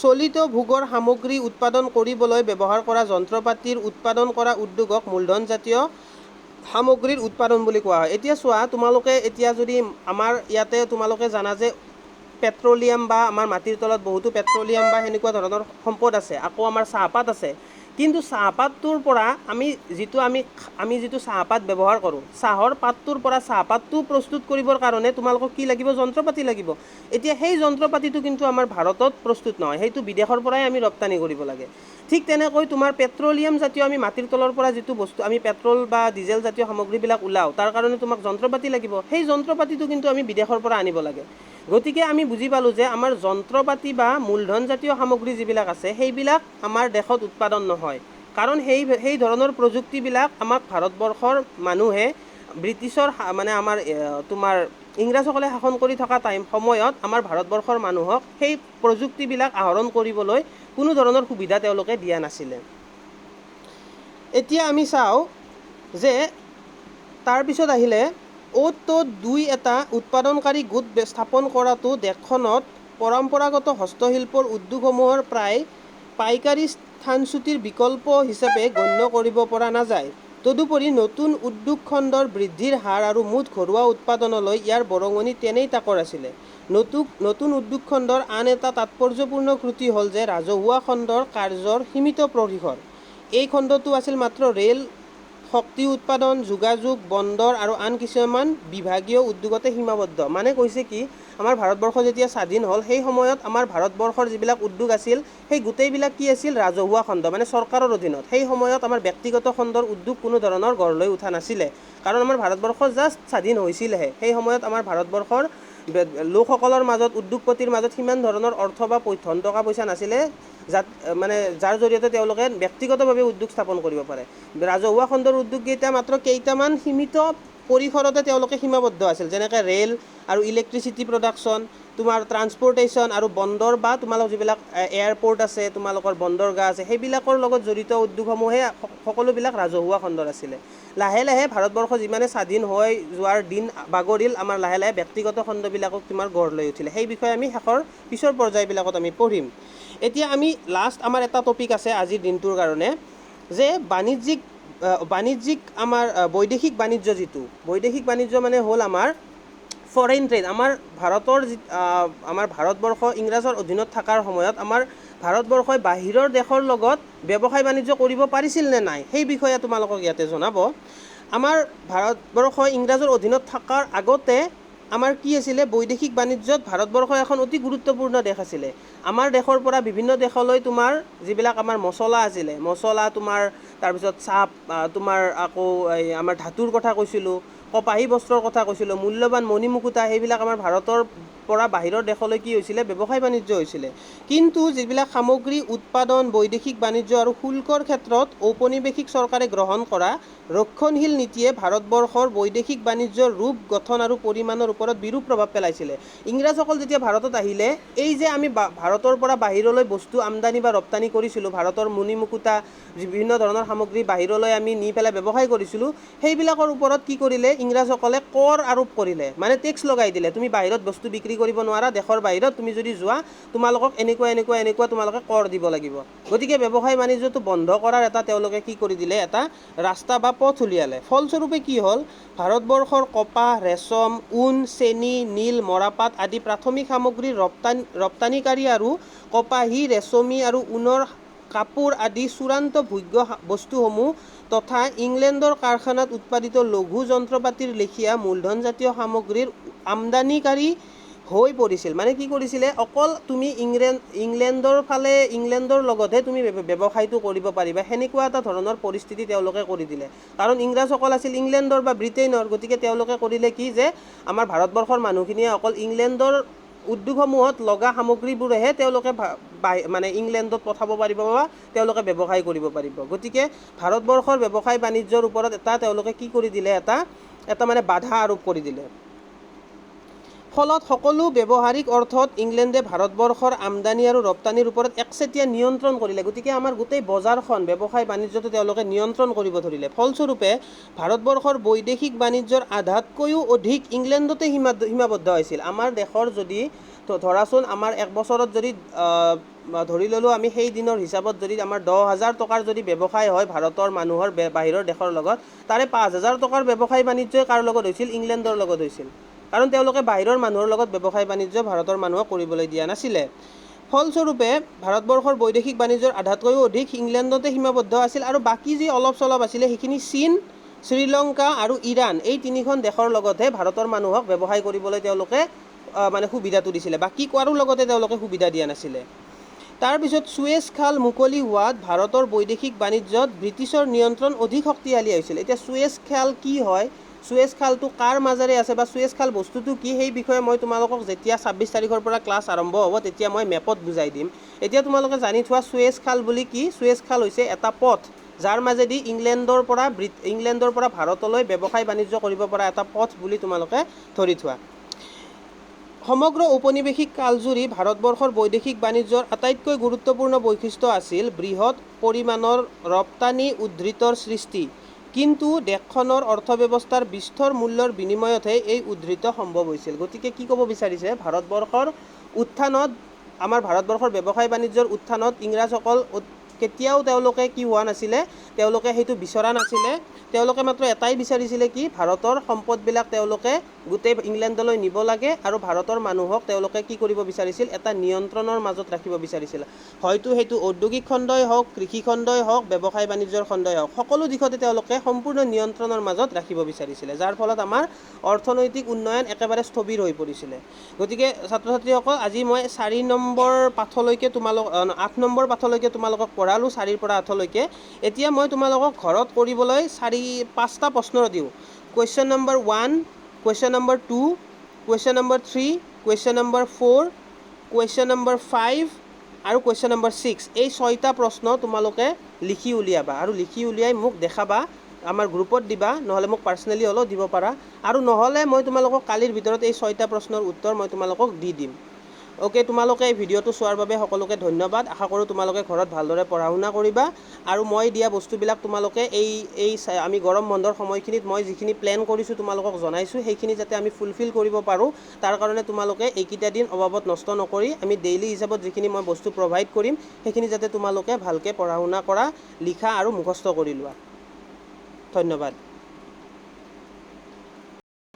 চলিত ভোগৰ সামগ্ৰী উৎপাদন কৰিবলৈ ব্যৱহাৰ কৰা যন্ত্ৰপাতিৰ উৎপাদন কৰা উদ্যোগক মূলধনজাতীয় সামগ্ৰীৰ উৎপাদন বুলি কোৱা হয়। এতিয়া চোৱা, তোমালোকে এতিয়া যদি আমাৰ ইয়াতে তোমালোকে জানা যে পেট্ৰলিয়াম বা আমাৰ মাটিৰ তলত বহুতো পেট্ৰলিয়াম বা সেনেকুৱা ধৰণৰ সম্পদ আছে। আকৌ আমাৰ চাহপাত আছে। কিন্তু চাহপাতটোৰ পৰা আমি যিটো চাহপাত ব্যৱহাৰ কৰোঁ, চাহৰ পাতটোৰ পৰা চাহপাতটো প্ৰস্তুত কৰিবৰ কাৰণে তোমালোকক কি লাগিব? যন্ত্ৰপাতি লাগিব। এতিয়া সেই যন্ত্ৰপাতিটো কিন্তু আমাৰ ভাৰতত প্ৰস্তুত নহয়, সেইটো বিদেশৰ পৰাই আমি ৰপ্তানি কৰিব লাগে। ঠিক তেনেকৈ তোমাৰ পেট্ৰলিয়াম জাতীয় আমি মাটিৰ তলৰ পৰা যিটো বস্তু আমি পেট্ৰল বা ডিজেল জাতীয় সামগ্ৰীবিলাক ওলাওঁ, তাৰ কাৰণে তোমাক যন্ত্ৰপাতি লাগিব। সেই যন্ত্ৰপাতিটো কিন্তু আমি বিদেশৰ পৰা আনিব লাগে। গতিকে আমি বুজি পালোঁ যে আমাৰ যন্ত্ৰপাতি বা মূলধনজাতীয় সামগ্ৰী যিবিলাক আছে সেইবিলাক আমাৰ দেশত উৎপাদন নহয়। কাৰণ সেই ধৰণৰ প্ৰযুক্তিবিলাক আমাক ভাৰতবৰ্ষৰ মানুহে ব্ৰিটিছৰ মানে আমাৰ তোমাৰ ইংৰাজসকলে শাসন কৰি থকা সময়ত আমাৰ ভাৰতবৰ্ষৰ মানুহক সেই প্ৰযুক্তিবিলাক আহৰণ কৰিবলৈ কোনো ধৰণৰ সুবিধা তেওঁলোকে দিয়া নাছিলে। এতিয়া আমি চাওঁ যে তাৰপিছত আহিলে অ'ত ত'ত দুই এটা উৎপাদনকাৰী গোট স্থাপন কৰাটো দেশখনত পৰম্পৰাগত হস্তশিল্পৰ উদ্যোগসমূহৰ প্ৰায় পাইকাৰী স্থানচ্যুতিৰ বিকল্প হিচাপে গণ্য কৰিব পৰা নাযায়। তদুপৰি নতুন উদ্যোগ খণ্ডৰ বৃদ্ধিৰ হাৰ আৰু মুঠ ঘৰুৱা উৎপাদনলৈ ইয়াৰ বৰঙণি তেনেই তাকৰ আছিলে। নতুন উদ্যোগ খণ্ডৰ আন এটা তাৎপৰ্যপূৰ্ণ ত্ৰুটি হ'ল যে ৰাজহুৱা খণ্ডৰ কাৰ্যৰ সীমিত পৰিসৰ। এই খণ্ডটো আছিল মাত্ৰ ৰেল, শক্তি উৎপাদন, যোগাযোগ, বন্দৰ আৰু আন কিছুমান বিভাগীয় উদ্যোগতে সীমাবদ্ধ। মানে কৈছে কি, আমাৰ ভাৰতবৰ্ষ যেতিয়া স্বাধীন হ'ল সেই সময়ত আমাৰ ভাৰতবৰ্ষৰ যিবিলাক উদ্যোগ আছিল সেই গোটেইবিলাক কি আছিল? ৰাজহুৱা খণ্ড, মানে চৰকাৰৰ অধীনত। সেই সময়ত আমাৰ ব্যক্তিগত খণ্ডৰ উদ্যোগ কোনো ধৰণৰ গঢ় লৈ উঠা নাছিলে। কাৰণ আমাৰ ভাৰতবৰ্ষ জাষ্ট স্বাধীন হৈছিলেহে। সেই সময়ত আমাৰ ভাৰতবৰ্ষৰ লোকসকলৰ মাজত, উদ্যোগপতিৰ মাজত সিমান ধৰণৰ অৰ্থ বা ধন টকা পইচা নাছিলে যাৰ জৰিয়তে তেওঁলোকে ব্যক্তিগতভাৱে উদ্যোগ স্থাপন কৰিব পাৰে। ৰাজহুৱা খণ্ডৰ উদ্যোগকেইটা মাত্ৰ কেইটামান সীমিত পৰিসৰতে তেওঁলোকে সীমাবদ্ধ আছিল। যেনেকৈ ৰেল আৰু ইলেক্ট্ৰিচিটি প্ৰডাকশ্যন, তোমাৰ ট্ৰান্সপৰ্টেশ্যন আৰু বন্দৰ বা তোমালোকৰ যিবিলাক এয়াৰপৰ্ট আছে, তোমালোকৰ বন্দৰগাহ আছে, সেইবিলাকৰ লগত জড়িত উদ্যোগসমূহে সকলোবিলাক ৰাজহুৱা খণ্ডৰ আছিলে। লাহে লাহে ভাৰতবৰ্ষ যিমানে স্বাধীন হৈ যোৱাৰ দিন বাগৰিল, আমাৰ লাহে লাহে ব্যক্তিগত খণ্ডবিলাকক তোমাৰ গঢ় লৈ উঠিলে। সেই বিষয়ে আমি পিছৰ পৰ্যায়বিলাকত আমি পঢ়িম। এতিয়া আমি লাষ্ট আমাৰ এটা টপিক আছে আজিৰ দিনটোৰ কাৰণে, যে বাণিজ্যিক আমাৰ বৈদেশিক বাণিজ্য যিটো, বৈদেশিক বাণিজ্য মানে হ'ল আমাৰ ফৰেইন ট্ৰেড। আমাৰ ভাৰতবৰ্ষ ইংৰাজৰ অধীনত থকাৰ সময়ত আমাৰ ভাৰতবৰ্ষই বাহিৰৰ দেশৰ লগত ব্যৱসায় বাণিজ্য কৰিব পাৰিছিল নে নাই, সেই বিষয়ে তোমালোকক ইয়াতে জনাব। আমাৰ ভাৰতবৰ্ষই ইংৰাজৰ অধীনত থকাৰ আগতে আমাৰ কি আছিলে? বৈদেশিক বাণিজ্যত ভাৰতবৰ্ষ এখন অতি গুৰুত্বপূৰ্ণ দেশ আছিলে। আমাৰ দেশৰ পৰা বিভিন্ন দেশলৈ তোমাৰ যিবিলাক আমাৰ মছলা আছিলে, মছলা তোমাৰ তাৰপিছত চাহ, তোমাৰ আকৌ আমাৰ ধাতুৰ কথা কৈছিলোঁ, কপাহী বস্ত্ৰৰ কথা কৈছিলোঁ, মূল্যৱান মণিমুকুতা, সেইবিলাক আমাৰ ভাৰতৰ পৰা বাহিৰৰ দেশলৈ কি হৈছিলে? ব্যৱসায় বাণিজ্য হৈছিলে। কিন্তু যিবিলাক সামগ্ৰী উৎপাদন, বৈদেশিক বাণিজ্য আৰু শুল্কৰ ক্ষেত্ৰত ঔপনিৱেশিক চৰকাৰে গ্ৰহণ কৰা ৰক্ষণশীল নীতিয়ে ভাৰতবৰ্ষৰ বৈদেশিক বাণিজ্যৰ ৰূপ, গঠন আৰু পৰিমাণৰ ওপৰত বিৰূপ প্ৰভাৱ পেলাইছিলে। ইংৰাজসকল যেতিয়া ভাৰতত আহিলে, এই যে আমি ভাৰতৰ পৰা বাহিৰলৈ বস্তু আমদানি বা ৰপ্তানি কৰিছিলোঁ, ভাৰতৰ মণিমুকুতা, বিভিন্ন ধৰণৰ সামগ্ৰী বাহিৰলৈ আমি নি পেলাই ব্যৱসায় কৰিছিলোঁ, সেইবিলাকৰ ওপৰত কি কৰিলে? ইংৰাজসকলে কৰ আৰোপ কৰিলে, মানে টেক্স লগাই দিলে। তুমি বাহিৰত বস্তু বিক্ৰী কৰিব নোৱাৰা, দেশৰ বাহিৰত তুমি যদি যোৱা তোমালোকক এনেকুৱা তোমালোকে কৰ দিব লাগিব। গতিকে ব্যৱসায় বাণিজ্যটো বন্ধ কৰাৰ এটা তেওঁলোকে কি কৰি দিলে? এটা ৰাস্তা বা পথ উলিয়ালে। ফলস্বৰূপে কি হ'ল? ভাৰতবৰ্ষৰ কপাহ, ৰেচম, ঊণ, চেনি, নীল, মৰাপাট আদি প্ৰাথমিক সামগ্ৰীৰ ৰপ্তানিকাৰী আৰু কপাহী, ৰেচমী আৰু ঊণৰ কাপোৰ আদি চূড়ান্ত ভোগ্য বস্তুসমূহ তথা ইংলেণ্ডৰ কাৰখানাত উৎপাদিত লঘু যন্ত্ৰপাতিৰ লেখীয়া মূলধনজাতীয় সামগ্ৰীৰ আমদানিকাৰী হৈ পৰিছিল। মানে কি কৰিছিলে? অকল তুমি ইংলেণ্ডৰ লগতহে তুমি ব্যৱসায়টো কৰিব পাৰিবা, সেনেকুৱা এটা ধৰণৰ পৰিস্থিতি তেওঁলোকে কৰি দিলে। কাৰণ ইংৰাজসকল আছিল ইংলেণ্ডৰ বা ব্ৰিটেইনৰ। গতিকে তেওঁলোকে কৰিলে কি, যে আমাৰ ভাৰতবৰ্ষৰ মানুহখিনিয়ে অকল ইংলেণ্ডৰ উদ্যোগসমূহত লগা সামগ্ৰীবোৰেহে তেওঁলোকে মানে ইংলেণ্ডত পঠাব পাৰিব বা তেওঁলোকে ব্যৱসায় কৰিব পাৰিব। গতিকে ভাৰতবৰ্ষৰ ব্যৱসায় বাণিজ্যৰ ওপৰত তেওঁলোকে কি কৰি দিলে? এটা মানে বাধা আৰোপ কৰি দিলে। ফলত সকলো ব্যৱহাৰিক অৰ্থত ইংলেণ্ডে ভাৰতবৰ্ষৰ আমদানি আৰু ৰপ্তানিৰ ওপৰত একচেটিয়া নিয়ন্ত্ৰণ কৰিলে। গতিকে আমাৰ গোটেই বজাৰখন ব্যৱসায় বাণিজ্যটো তেওঁলোকে নিয়ন্ত্ৰণ কৰিব ধৰিলে। ফলস্বৰূপে ভাৰতবৰ্ষৰ বৈদেশিক বাণিজ্যৰ আধাতকৈও অধিক ইংলেণ্ডতে সীমাবদ্ধ হৈছিল। আমাৰ দেশৰ যদি ধৰাচোন আমাৰ এক বছৰত যদি ধৰি ল'লোঁ আমি সেই দিনৰ হিচাপত যদি আমাৰ 10,000 টকাৰ যদি ব্যৱসায় হয় ভাৰতৰ মানুহৰ বাহিৰৰ দেশৰ লগত, তাৰে 5,000 টকাৰ ব্যৱসায় বাণিজ্যই কাৰ লগত হৈছিল? ইংলেণ্ডৰ লগত হৈছিল। কাৰণ তেওঁলোকে বাহিৰৰ মানুহৰ লগত ব্যৱসায় বাণিজ্য ভাৰতৰ মানুহক কৰিবলৈ দিয়া নাছিলে। ফলস্বৰূপে ভাৰতবৰ্ষৰ বৈদেশিক বাণিজ্যৰ আধাতকৈও অধিক ইংলেণ্ডতে সীমাবদ্ধ আছিল আৰু বাকী যি অলপ চলপ আছিলে সেইখিনি চীন, শ্ৰীলংকা আৰু ইৰাণ এই তিনিখন দেশৰ লগতহে ভাৰতৰ মানুহক ব্যৱসায় কৰিবলৈ তেওঁলোকে মানে সুবিধাটো দিছিলে। বাকী কাৰো লগতে তেওঁলোকে সুবিধা দিয়া নাছিলে। তাৰপিছত ছুৱেজ খাল মুকলি হোৱাত ভাৰতৰ বৈদেশিক বাণিজ্যত ব্ৰিটিছৰ নিয়ন্ত্ৰণ অধিক শক্তিশালী হৈছিল। এতিয়া ছুৱেজ খাল কি হয়, ছুৱেজ খালটো কাৰ মাজেৰে আছে বা ছুৱেজ খাল বস্তুটো কি, সেই বিষয়ে মই তোমালোকক যেতিয়া 26 তাৰিখৰ পৰা ক্লাছ আৰম্ভ হ'ব তেতিয়া মই মেপত বুজাই দিম। এতিয়া তোমালোকে জানি থোৱা ছুৱেজ খাল বুলি কি? ছুৱেজ খাল হৈছে এটা পথ যাৰ মাজেদি ইংলেণ্ডৰ পৰা ভাৰতলৈ ব্যৱসায় বাণিজ্য কৰিব পৰা এটা পথ বুলি তোমালোকে ধৰি থোৱা। সমগ্ৰ ঔপনিৱেশিক কালজুৰি ভাৰতবৰ্ষৰ বৈদেশিক বাণিজ্যৰ আটাইতকৈ গুৰুত্বপূৰ্ণ বৈশিষ্ট্য আছিল বৃহৎ পৰিমাণৰ ৰপ্তানি উদ্ধৃতৰ সৃষ্টি। কিন্তু দেশখনৰ অৰ্থব্যৱস্থাৰ বিস্তৰ মূল্যৰ বিনিময়তহে এই উদ্ধৃত সম্ভৱ হৈছিল। গতিকে কি ক'ব বিচাৰিছে? ভাৰতবৰ্ষৰ উত্থানত, আমাৰ ভাৰতবৰ্ষৰ ব্যৱসায় বাণিজ্যৰ উত্থানত ইংৰাজসকল কেতিয়াও তেওঁলোকে কি হোৱা নাছিলে? তেওঁলোকে সেইটো বিচৰা নাছিলে। তেওঁলোকে মাত্ৰ এটাই বিচাৰিছিলে কি? ভাৰতৰ সম্পদবিলাক তেওঁলোকে গোটেই ইংলেণ্ডলৈ নিব লাগে আৰু ভাৰতৰ মানুহক তেওঁলোকে কি কৰিব বিচাৰিছিল? এটা নিয়ন্ত্ৰণৰ মাজত ৰাখিব বিচাৰিছিল। হয়তো সেইটো ঔদ্যোগিক খণ্ডই হওক, কৃষি খণ্ডই হওক, ব্যৱসায় বাণিজ্যৰ খণ্ডই হওক, সকলো দিশতে তেওঁলোকে সম্পূৰ্ণ নিয়ন্ত্ৰণৰ মাজত ৰাখিব বিচাৰিছিলে, যাৰ ফলত আমাৰ অৰ্থনৈতিক উন্নয়ন একেবাৰে স্থবিৰ হৈ পৰিছিলে। গতিকে ছাত্ৰ ছাত্ৰীসকল আজি মই 4 নম্বৰ পাঠলৈকে 8 নম্বৰ পাঠলৈকে তোমালোকক পঢ়ালোঁ, 4ৰ পৰা 8লৈকে। এতিয়া মই তোমালোকক ঘৰত কৰিবলৈ 5টা প্ৰশ্ন দিওঁ। Question number 1, question number 2, question number 3, question number 4, question number 5 আৰু কুৱেশ্যন নম্বৰ 6। এই 6টা প্ৰশ্ন তোমালোকে লিখি উলিয়াবা আৰু লিখি উলিয়াই মোক দেখাবা, আমাৰ গ্ৰুপত দিবা, নহ'লে মোক পাৰ্চনেলি হ'লেও দিব পাৰা। আৰু নহ'লে মই তোমালোকক কালিৰ ভিতৰত এই 6টা প্ৰশ্নৰ উত্তৰ মই তোমালোকক দি দিম। অ'কে, তোমালোকে এই ভিডিঅ'টো চোৱাৰ বাবে সকলোকে ধন্যবাদ। আশা কৰোঁ তোমালোকে ঘৰত ভালদৰে পঢ়া শুনা কৰিবা আৰু মই দিয়া বস্তুবিলাক তোমালোকে আমি গৰম বন্ধৰ সময়খিনিত মই যিখিনি প্লেন কৰিছোঁ তোমালোকক জনাইছোঁ, সেইখিনি যাতে আমি ফুলফিল কৰিব পাৰোঁ, তাৰ কাৰণে তোমালোকে এইকেইটা দিন অবাবত নষ্ট নকৰি আমি ডেইলি হিচাপত যিখিনি মই বস্তু প্ৰভাইড কৰিম সেইখিনি যাতে তোমালোকে ভালকৈ পঢ়া শুনা কৰা, লিখা আৰু মুখস্থ কৰি লোৱা। ধন্যবাদ।